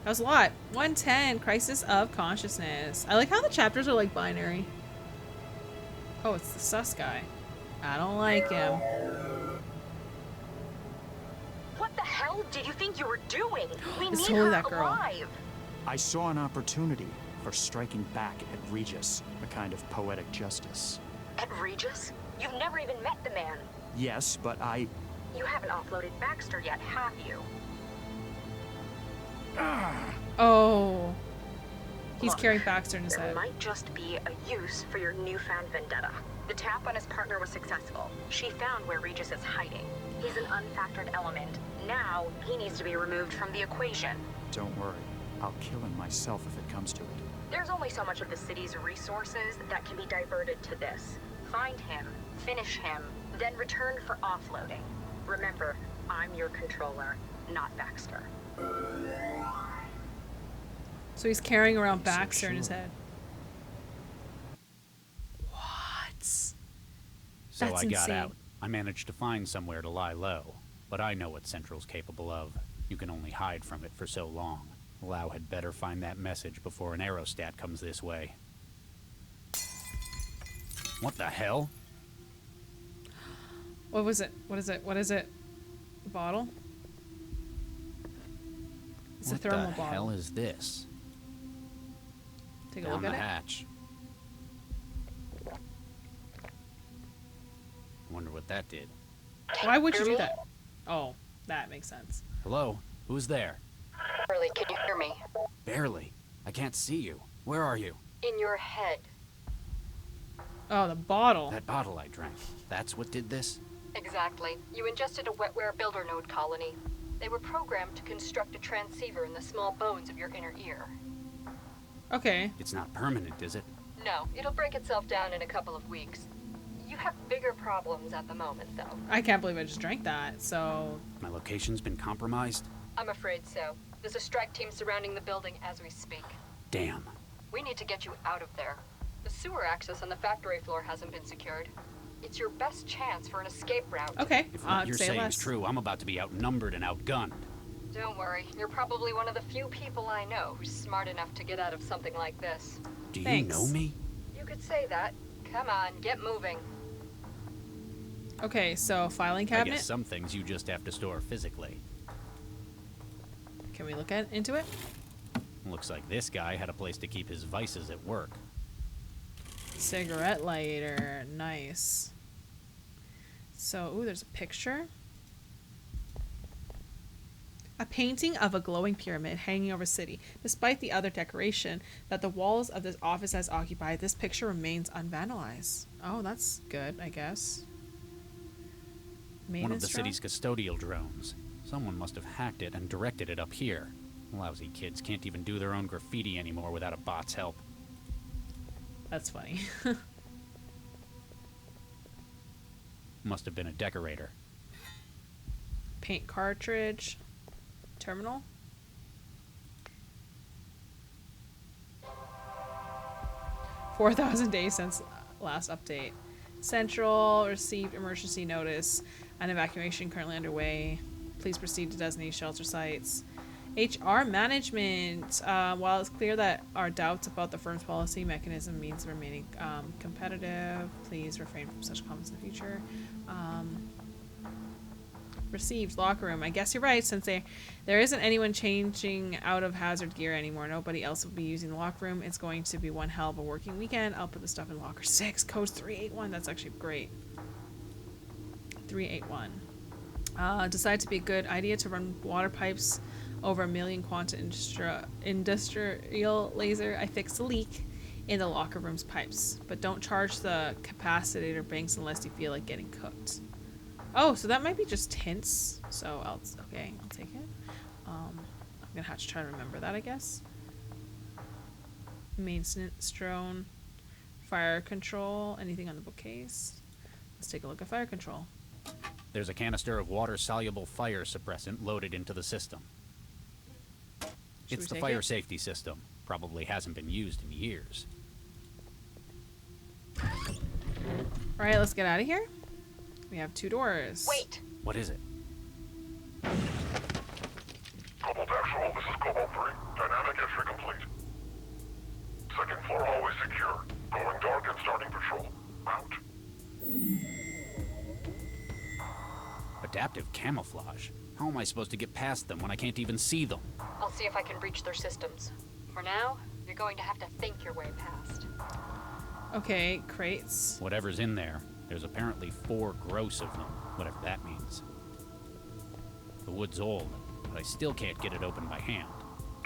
lot. 110, Crisis of Consciousness. I like how the chapters are like binary. Oh, it's the sus guy. I don't like him. What the hell did you think you were doing? We It's need totally her that girl. alive. I saw an opportunity for striking back at Regis, a kind of poetic justice. At Regis? You've never even met the man. Yes, but You haven't offloaded Baxter yet, have you? Oh. He's Look, carrying Baxter in his there head. might just be a use for your newfound vendetta. The tap on his partner was successful. She found where Regis is hiding. He's an unfactored element. Now, he needs to be removed from the equation. Don't worry. I'll kill him myself if it comes to it. There's only so much of the city's resources that can be diverted to this. Find him, finish him, then return for offloading. Remember, I'm your controller, not Baxter. So he's carrying around Baxter in his head. What? So That's I got insane. out. I managed to find somewhere to lie low. But I know what Central's capable of. You can only hide from it for so long. Lau had better find that message before an aerostat comes this way. What the hell? What was it? What is it? What is it? A bottle? It's a thermal What the bottle. hell is this? Take a Down look the at it. hatch. Wonder what that did. Why would you do that? Oh, that makes sense. Hello? Who's there? Barely, can you hear me? Barely. I can't see you. Where are you? In your head. Oh, the bottle. That bottle I drank. That's what did this? Exactly. You ingested a wetware builder node colony. They were programmed to construct a transceiver in the small bones of your inner ear. Okay. It's not permanent, is it? No, it'll break itself down in a couple of weeks. You have bigger problems at the moment, though. I can't believe I just drank that, so... My location's been compromised? I'm afraid so. There's a strike team surrounding the building as we speak. Damn. We need to get you out of there. The sewer access on the factory floor hasn't been secured. It's your best chance for an escape route. Okay, If what you're saying is true, I'm about to be outnumbered and outgunned. Don't worry. You're probably one of the few people I know who's smart enough to get out of something like this. Do you know me? You could say that. Come on, get moving. Okay, so filing I cabinet. guess some things you just have to store physically. Can we look into it? Looks like this guy had a place to keep his vices at work. Cigarette lighter. Nice. So, ooh, there's a picture. A painting of a glowing pyramid hanging over a city. Despite the other decoration that the walls of this office has occupied, this picture remains unvandalized. Oh, that's good, I guess. One of the city's custodial drones. Someone must have hacked it and directed it up here. Lousy kids can't even do their own graffiti anymore without a bot's help. That's funny. Must have been a decorator. Paint cartridge. Terminal. $4,000 days since last update. Central received emergency notice. An evacuation currently underway. Please proceed to designated shelter sites. HR management. While it's clear that our doubts about the firm's policy mechanism means remaining competitive, please refrain from such comments in the future. Received locker room. I guess you're right, since there isn't anyone changing out of hazard gear anymore. Nobody else will be using the locker room. It's going to be one hell of a working weekend. I'll put the stuff in locker 6. Code's 381. That's actually great. 381. Decided to be a good idea to run water pipes over 1 million quantum industrial laser. I fixed a leak in the locker room's pipes, but don't charge the capacitor banks unless you feel like getting cooked. Oh, so that might be just hints. So I'll take it. I'm gonna have to try to remember that, I guess. Maintenance drone, fire control, anything on the bookcase. Let's take a look at fire control. There's a canister of water-soluble fire suppressant loaded into the system. It's the fire safety system. Probably hasn't been used in years. Alright, let's get out of here. We have 2 doors. Wait! What is it? Cobalt Actual, this is Cobalt 3. Dynamic entry complete. Second floor hallway secure. Going dark and starting patrol. Out. Adaptive camouflage? How am I supposed to get past them when I can't even see them? I'll see if I can breach their systems. For now, you're going to have to think your way past. Okay, crates. Whatever's in there, there's apparently 4 gross of them, whatever that means. The wood's old, but I still can't get it open by hand.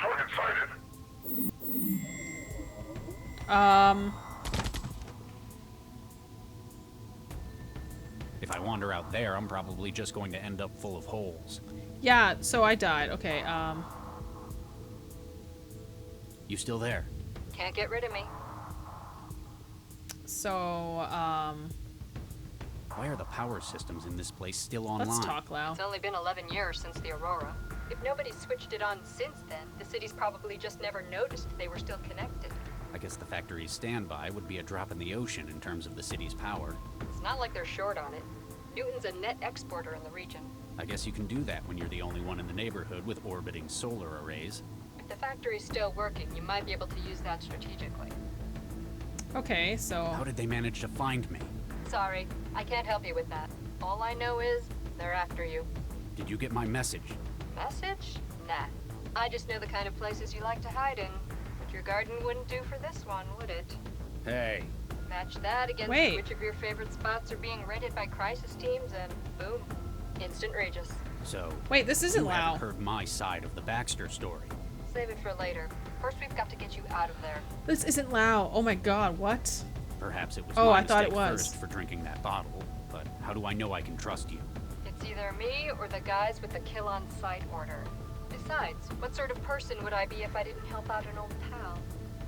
Target sighted. If I wander out there, I'm probably just going to end up full of holes. Yeah, so I died. Okay, You still there? Can't get rid of me. So, Why are the power systems in this place still online? let's talk, Lau. It's only been 11 years since the Aurora. If nobody's switched it on since then, the city's probably just never noticed they were still connected. I guess the factory's standby would be a drop in the ocean in terms of the city's power. It's not like they're short on it. Newton's a net exporter in the region. I guess you can do that when you're the only one in the neighborhood with orbiting solar arrays. If the factory's still working, you might be able to use that strategically. Okay, so... How did they manage to find me? Sorry, I can't help you with that. All I know is, they're after you. Did you get my message? Message? Nah. I just know the kind of places you like to hide in. But your garden wouldn't do for this one, would it? Hey. Match that against which of your favorite spots are being raided by crisis teams, and boom. Instant Regis. So... Wait, this isn't you Lau. haven't heard my side of the Baxter story. Save it for later. First, we've got to get you out of there. This isn't Lau. Oh my god, what? Perhaps it was Oh, my I thought it mistake was. first for drinking that bottle, but how do I know I can trust you? It's either me or the guys with the kill-on-sight order. Besides, what sort of person would I be if I didn't help out an old pal?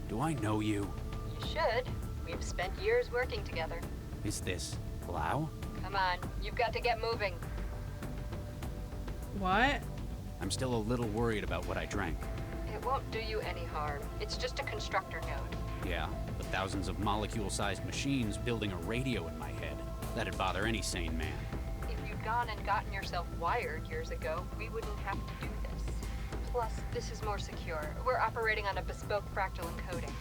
Do I know you? You should. We've spent years working together. Is this Lau? Come on, you've got to get moving. What? I'm still a little worried about what I drank. It won't do you any harm. It's just a constructor node. Yeah, but thousands of molecule-sized machines building a radio in my head. That'd bother any sane man. If you'd gone and gotten yourself wired years ago, we wouldn't have to do this. Plus, this is more secure. We're operating on a bespoke fractal encoding.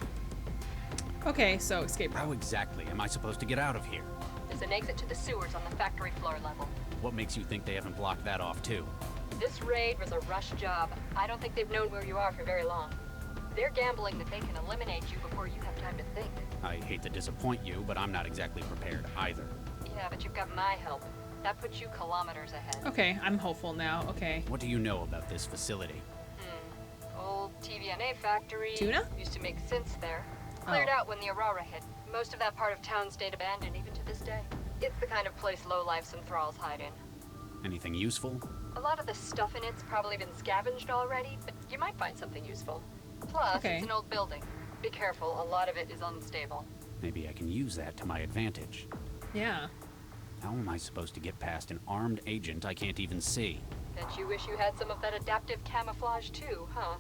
Okay, so escape route. How exactly am I supposed to get out of here? There's an exit to the sewers on the factory floor level. What makes you think they haven't blocked that off too? This raid was a rush job. I don't think they've known where you are for very long. They're gambling that they can eliminate you before you have time to think. I hate to disappoint you, but I'm not exactly prepared either. Yeah, but you've got my help. That puts you kilometers ahead. Okay, I'm hopeful now. Okay. What do you know about this facility? Old TVNA factory. Tuna? Used to make synths there. Cleared out when the Aurora hit. Most of that part of town stayed abandoned even to this day. It's the kind of place lowlifes and thralls hide in. Anything useful? A lot of the stuff in it's probably been scavenged already, but you might find something useful. Plus, it's an old building. Be careful, a lot of it is unstable. Maybe I can use that to my advantage. Yeah. How am I supposed to get past an armed agent I can't even see? Bet you wish you had some of that adaptive camouflage too, huh?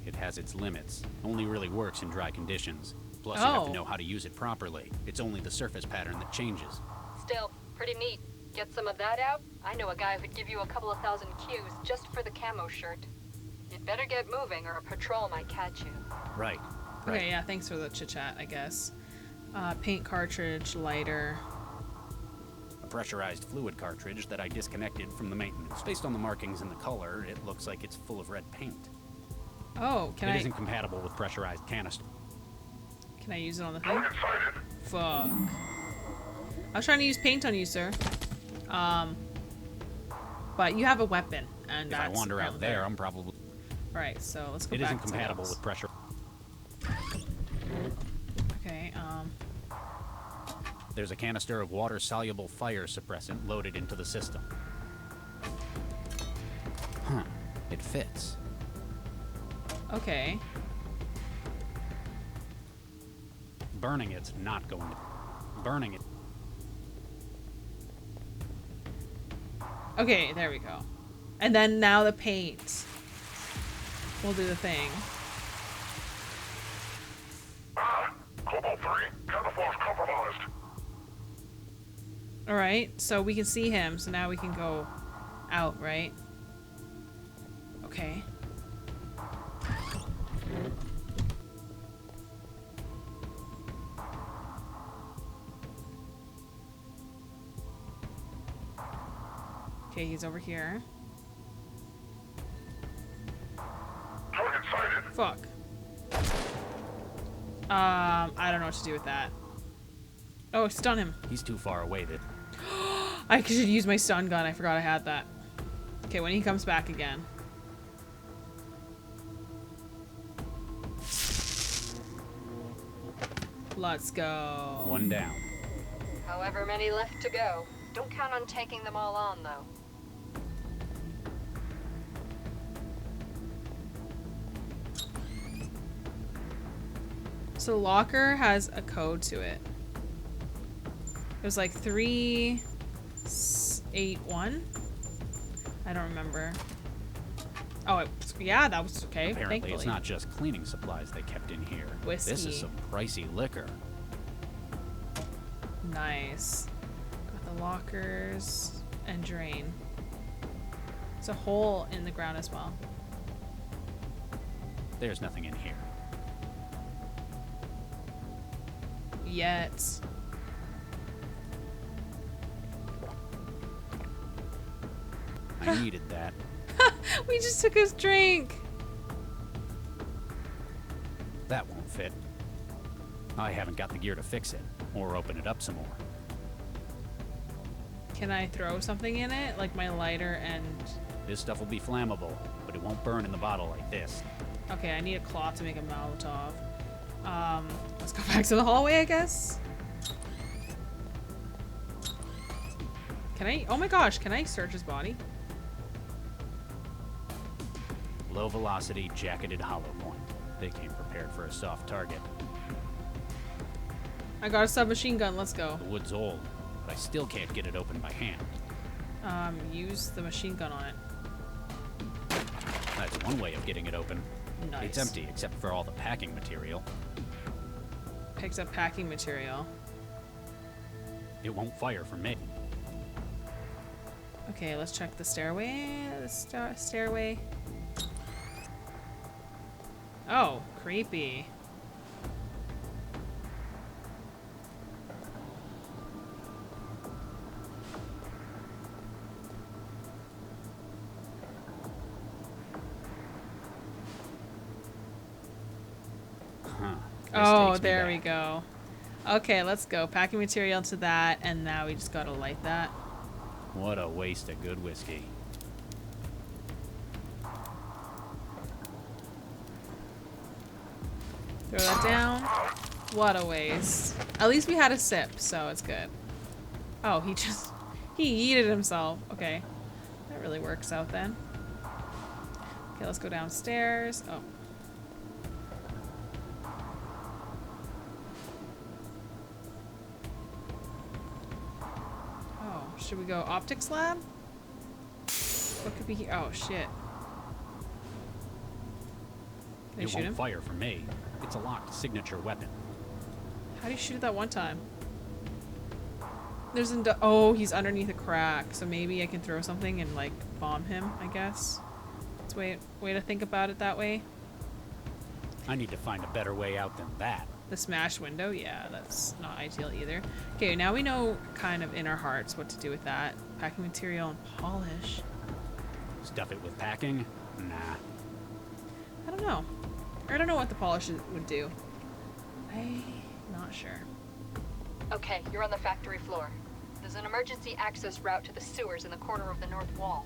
It has its limits. Only really works in dry conditions. Plus, you have to know how to use it properly. It's only the surface pattern that changes. Still, pretty neat. Get some of that out? I know a guy who'd give you a couple of thousand Qs just for the camo shirt. You'd better get moving or a patrol might catch you. Right. Okay, yeah, thanks for the chit-chat, I guess. Paint cartridge, lighter. A pressurized fluid cartridge that I disconnected from the maintenance. Based on the markings and the color, it looks like it's full of red paint. Oh, It isn't compatible with pressurized canister. Can I use it on the thing? Fuck. I was trying to use paint on you, sir. But you have a weapon, and If I wander out there, I'm probably... Right, so let's go It back isn't to compatible those. with pressure. Okay, There's a canister of water-soluble fire suppressant loaded into the system. Huh. It fits. Okay. Burning it's not going to... Burning it... Okay, there we go. And then now the paint will do the thing. Cobalt 3, camouflage compromised. Alright, so we can see him, so now we can go out, right? Okay. Okay, he's over here. Target sighted. Fuck. I don't know what to do with that. Oh, stun him. He's too far away that... I should use my stun gun. I forgot I had that. Okay, when he comes back again. Let's go. One down. However many left to go. Don't count on taking them all on, though. So the locker has a code to it. It was like 381. I don't remember. Oh, yeah, that was okay. Apparently, thankfully. it's not just cleaning supplies they kept in here. Whiskey. This is some pricey liquor. Nice. Got the lockers and drain. There's a hole in the ground as well. There's nothing in here. Yet. I needed that. We just took his drink. That won't fit. I haven't got the gear to fix it, or open it up some more. Can I throw something in it? Like my lighter and... This stuff will be flammable, but it won't burn in the bottle like this. Okay, I need a cloth to make a Molotov. Let's go back to the hallway, I guess. Can I? Oh my gosh, can I search his body? Low velocity, jacketed hollow point. They came prepared for a soft target. I got a submachine gun, let's go. The wood's old, but I still can't get it open by hand. Use the machine gun on it. That's one way of getting it open. Nice. It's empty except for all the packing material. Picked up packing material. It won't fire for me. Okay, let's check the stairway. The stairway. Oh, creepy. Huh. Oh, there we go. Okay, let's go. Packing material to that, and now we just gotta light that. What a waste of good whiskey. Throw that down. What a waste. At least we had a sip, so it's good. Oh, he yeeted himself. Okay. That really works out then. Okay, let's go downstairs. Oh. Oh, should we go optics lab? What could be here? Oh, shit. Can I It shoot won't him? fire for me. It's a locked signature weapon. How do you shoot it that one time? There's oh, he's underneath a crack, so maybe I can throw something and like bomb him, I guess. It's way to think about it that way. I need to find a better way out than that. The smash window, yeah, that's not ideal either. Okay, now we know kind of in our hearts what to do with that. Packing material and polish. Stuff it with packing? Nah. I don't know. I don't know what the polish would do. I'm not sure. Okay, you're on the factory floor. There's an emergency access route to the sewers in the corner of the north wall.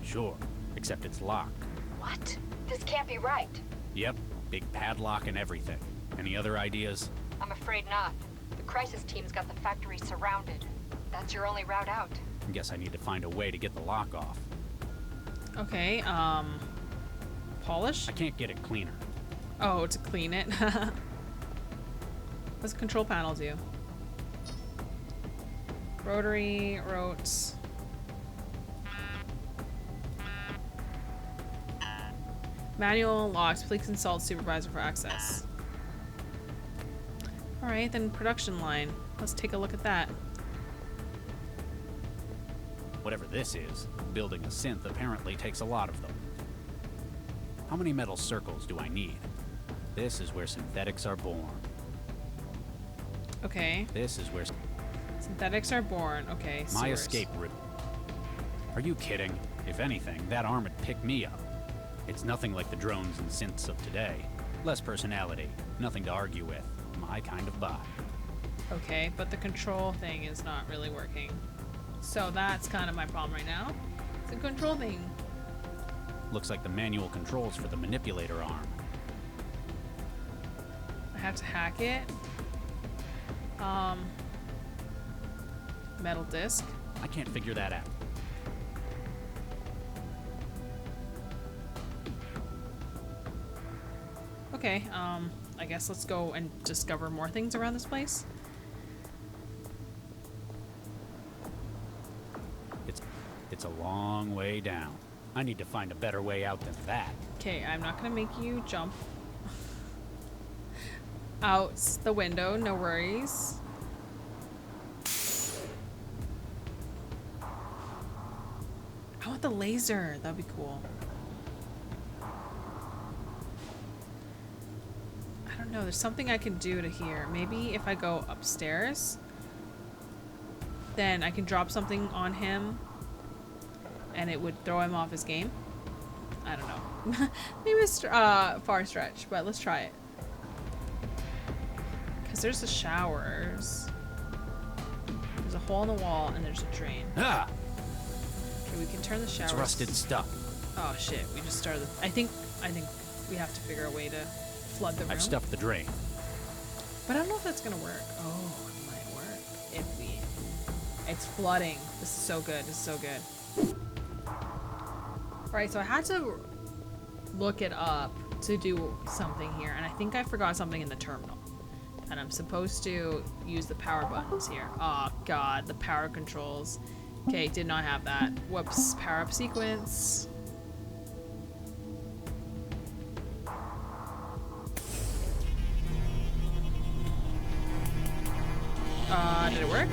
Sure, except it's locked. What? This can't be right. Yep, big padlock and everything. Any other ideas? I'm afraid not. The crisis team's got the factory surrounded. That's your only route out. Guess I need to find a way to get the lock off. Okay, polish? I can't get it cleaner. Oh, to clean it. What's the control panel do? Rotary, rotes. Manual locks. Please consult supervisor for access. Alright, then production line. Let's take a look at that. Whatever this is, building a synth apparently takes a lot of them. How many metal circles do I need? This is where synthetics are born. Okay. This is where Synthetics are born. Okay, my sewers. escape route. Are you kidding? If anything, that arm would pick me up. It's nothing like the drones and synths of today. Less personality, nothing to argue with. My kind of bot. Okay, but the control thing is not really working. So that's kind of my problem right now. It's a control thing. Looks like the manual controls for the manipulator arm. I have to hack it. Metal disc. I can't figure that out. Okay, I guess let's go and discover more things around this place. It's a long way down. I need to find a better way out than that. Okay, I'm not gonna make you jump out the window, no worries. I want the laser, that'd be cool. I don't know, there's something I can do to here. Maybe if I go upstairs, then I can drop something on him and it would throw him off his game. I don't know. Maybe it's far stretch, but let's try it. Because there's the showers. There's a hole in the wall and there's a drain. Ah! Okay, we can turn the showers. It's rusted stuff. Oh shit, we just started. I think we have to figure a way to flood the room. I've stuffed the drain. But I don't know if that's gonna work. Oh, it might work. If we... It's flooding. This is so good. This is so good. Alright, so I had to look it up to do something here, and I think I forgot something in the terminal. And I'm supposed to use the power buttons here. Oh god, the power controls. Okay, did not have that. Whoops, power up sequence. Did it work?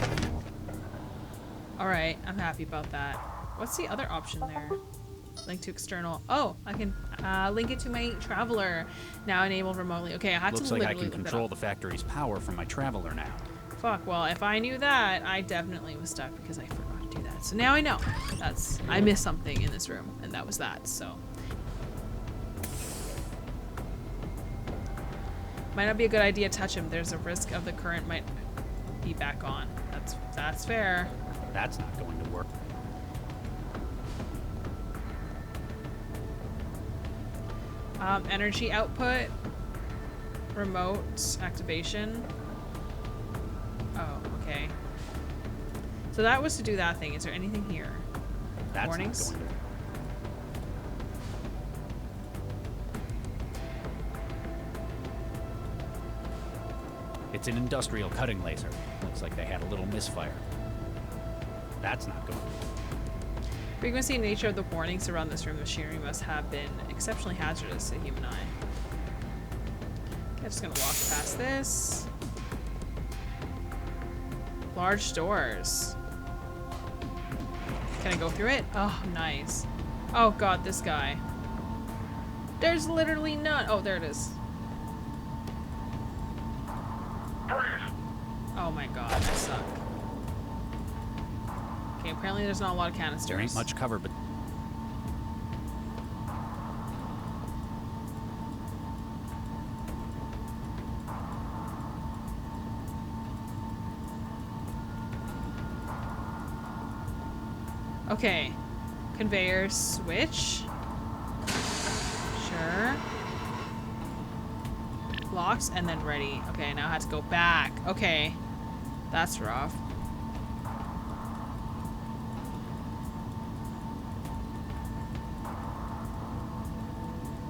Alright, I'm happy about that. What's the other option there? Link to external. Oh, I can link it to my traveler. Now enabled remotely. Okay, I had to literally Looks like I can control the factory's power from my traveler now. Fuck, well, if I knew that, I definitely was stuck because I forgot to do that. So now I know. I missed something in this room, and that was that, so. Might not be a good idea to touch him. There's a risk of the current might be back on. That's fair. That's not going to work. Energy output. Remote activation. Oh, okay. So that was to do that thing. Is there anything here? That's Warnings? not going to work. It's an industrial cutting laser. Looks like they had a little misfire. That's not going to work. Frequency and nature of the warnings around this room machinery must have been exceptionally hazardous to the human eye. Okay, I'm just gonna walk past this. Large doors. Can I go through it? Oh, nice. Oh god, this guy. There's literally none. Oh, there it is. Oh my god, I suck. Okay, apparently there's not a lot of canisters. There ain't much cover, but... Okay. Conveyor switch. Sure. Locks and then ready. Okay, now I have to go back. Okay. That's rough.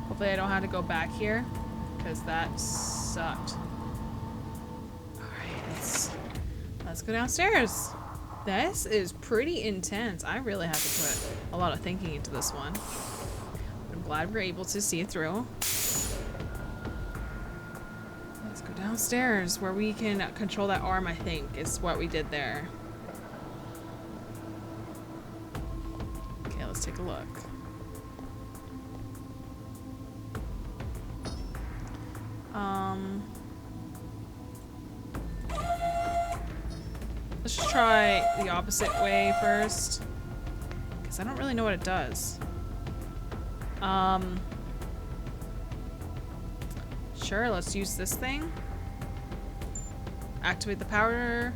Hopefully I don't have to go back here, because that sucked. Alright, let's go downstairs. This is pretty intense. I really have to put a lot of thinking into this one. I'm glad we're able to see it through. Let's go downstairs where we can control that arm, I think, is what we did there. Okay, let's take a look. Let's just try the opposite way first, because I don't really know what it does. Sure, let's use this thing. Activate the power.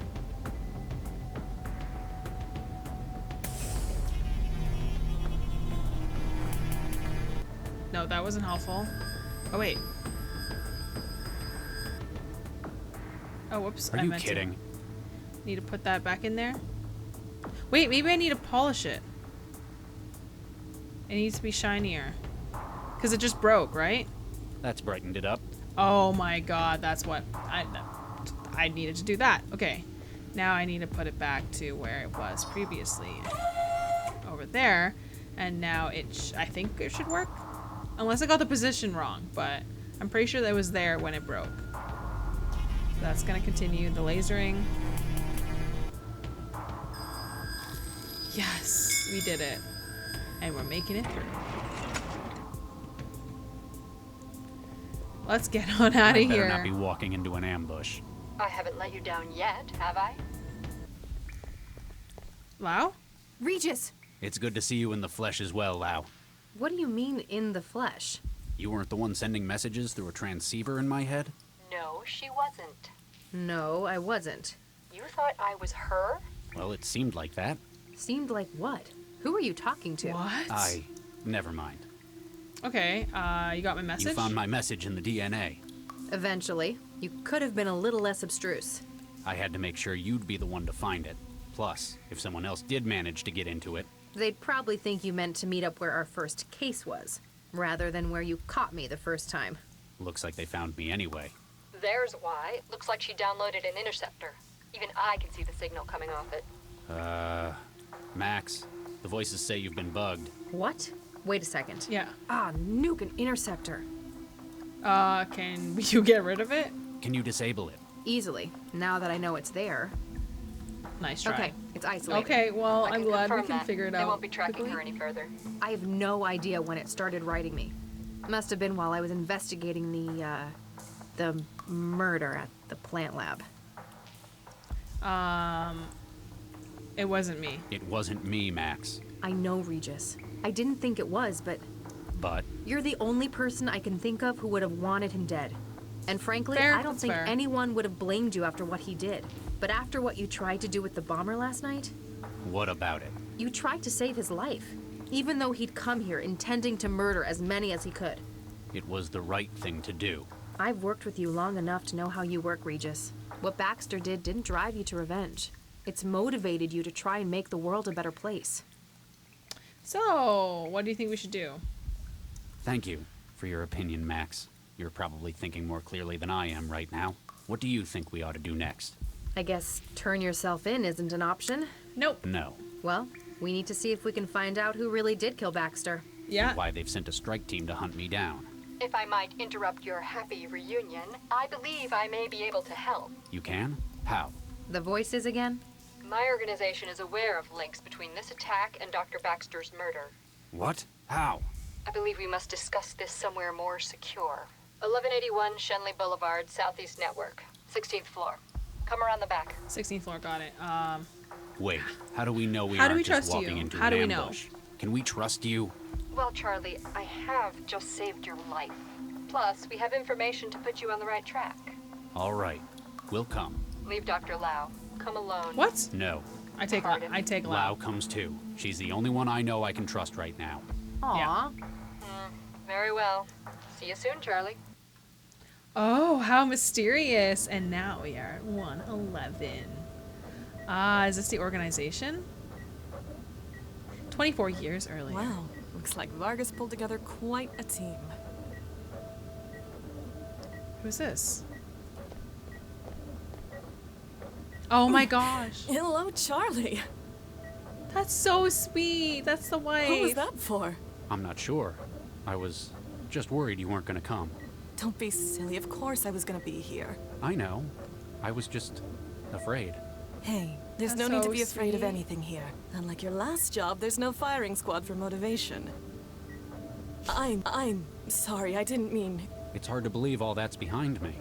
No, that wasn't helpful. Oh, wait. Oh, whoops. Are you kidding? Need to put that back in there. Wait, maybe I need to polish it. It needs to be shinier. Because it just broke, right? That's brightened it up. Oh my god, that's what I needed to do that. Okay. Now I need to put it back to where it was previously. Over there. And now I think it should work. Unless I got the position wrong, but I'm pretty sure that it was there when it broke. So that's gonna continue the lasering. Yes, we did it. And we're making it through. Let's get on out of here. Better not be walking into an ambush. I haven't let you down yet, have I? Lau? Regis! It's good to see you in the flesh as well, Lau. What do you mean, in the flesh? You weren't the one sending messages through a transceiver in my head? No, she wasn't. No, I wasn't. You thought I was her? Well, it seemed like that. Seemed like what? Who are you talking to? What? Never mind. Okay, you got my message? You found my message in the DNA. Eventually. You could have been a little less abstruse. I had to make sure you'd be the one to find it. Plus, if someone else did manage to get into it... They'd probably think you meant to meet up where our first case was, rather than where you caught me the first time. Looks like they found me anyway. There's why. Looks like she downloaded an interceptor. Even I can see the signal coming off it. Max, the voices say you've been bugged. What? Wait a second. Yeah. Nuke an interceptor. Can you get rid of it? Can you disable it? Easily, now that I know it's there. Nice try. Okay, it's isolated. Okay, well, I'm glad we can figure it out. They won't be tracking quickly. her any further. I have no idea when it started writing me. Must have been while I was investigating the murder at the plant lab. It wasn't me. It wasn't me, Max. I know, Regis. I didn't think it was, but... But? You're the only person I can think of who would have wanted him dead. And frankly, Fair, I don't think fair. anyone would have blamed you after what he did. But after what you tried to do with the bomber last night... What about it? You tried to save his life, even though he'd come here intending to murder as many as he could. It was the right thing to do. I've worked with you long enough to know how you work, Regis. What Baxter did didn't drive you to revenge. It's motivated you to try and make the world a better place. So, what do you think we should do? Thank you for your opinion, Max. You're probably thinking more clearly than I am right now. What do you think we ought to do next? I guess turn yourself in isn't an option. Nope. No. Well, we need to see if we can find out who really did kill Baxter. Yeah. Why they've sent a strike team to hunt me down. If I might interrupt your happy reunion, I believe I may be able to help. You can? How? The voices again? My organization is aware of links between this attack and Dr. Baxter's murder. What? How? I believe we must discuss this somewhere more secure. 1181 Shenley Boulevard, Southeast Network, 16th floor. Come around the back. 16th floor, got it. Wait, how do we know we How do aren't we just trust walking you? into How an do we know? ambush? Can we trust you? Well, Charlie, I have just saved your life. Plus, we have information to put you on the right track. All right, we'll come. Leave Dr. Lau. Come alone. What? No. I take Lau. Lau comes too. She's the only one I know I can trust right now. Aw. Yeah. Very well. See you soon, Charlie. Oh, how mysterious. And now we are at 111. Is this the organization? 24 years earlier. Wow, looks like Vargas pulled together quite a team. Who's this? Oh my gosh. Hello, Charlie. That's so sweet. That's the wife. Who was that for? I'm not sure. I was just worried you weren't gonna come. Don't be silly. Of course I was gonna be here. I know. I was just afraid. Hey, there's That's no need to so be afraid of sweet. anything here. Unlike your last job, there's no firing squad for motivation. I'm sorry. I didn't mean... It's hard to believe all that's behind me.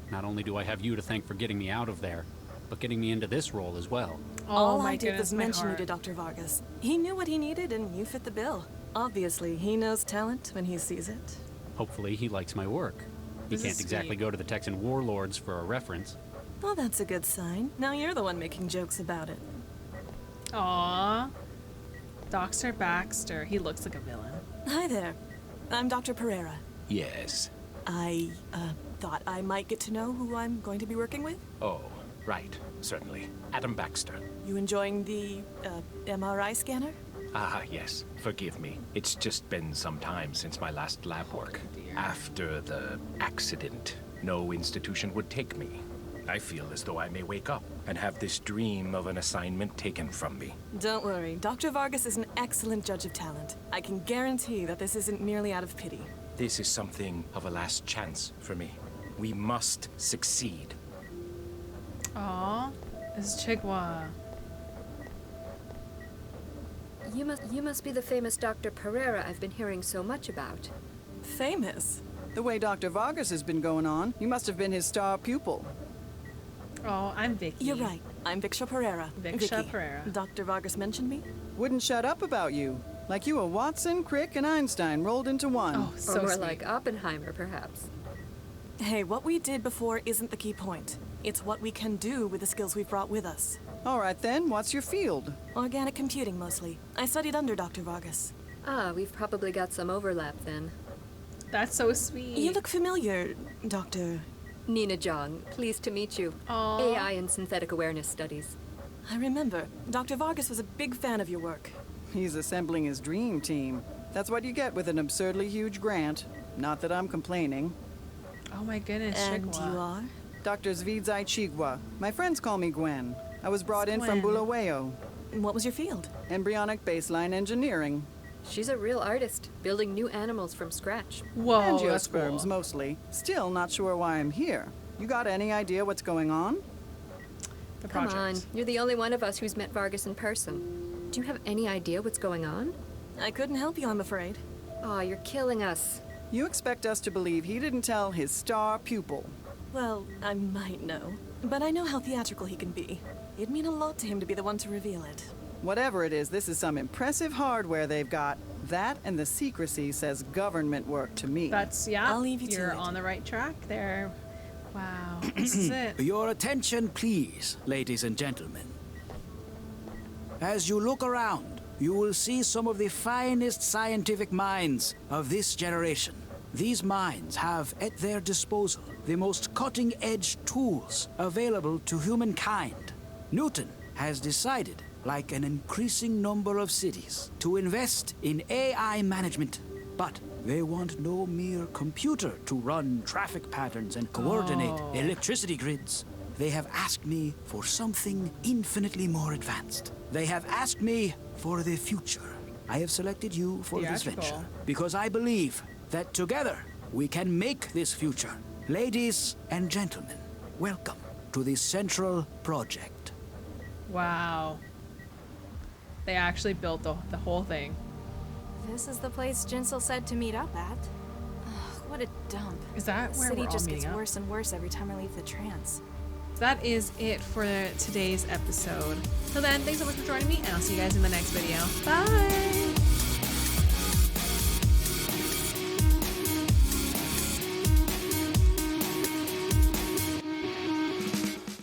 Not only do I have you to thank for getting me out of there, but getting me into this role as well. Oh All my I did goodness, was my mention you heart. to Dr. Vargas. He knew what he needed and you fit the bill. Obviously, he knows talent when he sees it. Hopefully he likes my work. He This can't is exactly sweet. go to the Texan warlords for a reference. Well, that's a good sign. Now you're the one making jokes about it. Aww. Dr. Baxter. He looks like a villain. Hi there. I'm Dr. Perera. Yes. I, thought I might get to know who I'm going to be working with. Oh, right. Certainly. Adam Baxter. You enjoying the, MRI scanner? Ah, yes. Forgive me. It's just been some time since my last lab work. After the accident, no institution would take me. I feel as though I may wake up and have this dream of an assignment taken from me. Don't worry. Dr. Vargas is an excellent judge of talent. I can guarantee that this isn't merely out of pity. This is something of a last chance for me. We must succeed. Aw. This is Chigwa. You must be the famous Dr. Perera I've been hearing so much about. Famous? The way Dr. Vargas has been going on, you must have been his star pupil. Oh, I'm Vicky. You're right. I'm Vicky Perera. Vicky Vicky. Perera. Dr. Vargas mentioned me? Wouldn't shut up about you. Like you were Watson, Crick, and Einstein rolled into one. Oh, so or more sweet. like Oppenheimer, perhaps. Hey, what we did before isn't the key point. It's what we can do with the skills we've brought with us. All right then, what's your field? Organic computing, mostly. I studied under Dr. Vargas. Ah, we've probably got some overlap then. That's so sweet. You look familiar, Dr. Nina Jong, pleased to meet you. Aww. AI and synthetic awareness studies. I remember. Dr. Vargas was a big fan of your work. He's assembling his dream team. That's what you get with an absurdly huge grant. Not that I'm complaining. Oh my goodness, And Chigwa. you are? Dr. Zvidzai Chigwa. My friends call me Gwen. I was brought in from Gwen. Bulawayo. What was your field? Embryonic baseline engineering. She's a real artist, building new animals from scratch. Whoa, that's Angiosperms, cool. mostly. Still not sure why I'm here. You got any idea what's going on? The Come project. on, you're the only one of us who's met Vargas in person. Do you have any idea what's going on? I couldn't help you, I'm afraid. Aw, you're killing us. You expect us to believe he didn't tell his star pupil. Well, I might know. But I know how theatrical he can be. It'd mean a lot to him to be the one to reveal it. Whatever it is, this is some impressive hardware they've got. That and the secrecy says government work to me. That's, yeah. I'll leave you to You're it. on the right track there. Wow. This is it. Your attention, please, ladies and gentlemen. As you look around, you will see some of the finest scientific minds of this generation. These minds have at their disposal the most cutting-edge tools available to humankind. Newton has decided, like an increasing number of cities, to invest in AI management. But they want no mere computer to run traffic patterns and coordinate electricity grids. They have asked me for something infinitely more advanced. They have asked me for the future. I have selected you for this Theatrical. venture because I believe that together we can make this future. Ladies and gentlemen, welcome to the Central Project. Wow. They actually built the whole thing. This is the place Jinsel said to meet up at. Ugh, what a dump. Is that The where city we're all just meeting gets up? worse and worse every time I leave the trance. That is it for today's episode. Till then, thanks so much for joining me, and I'll see you guys in the next video. Bye!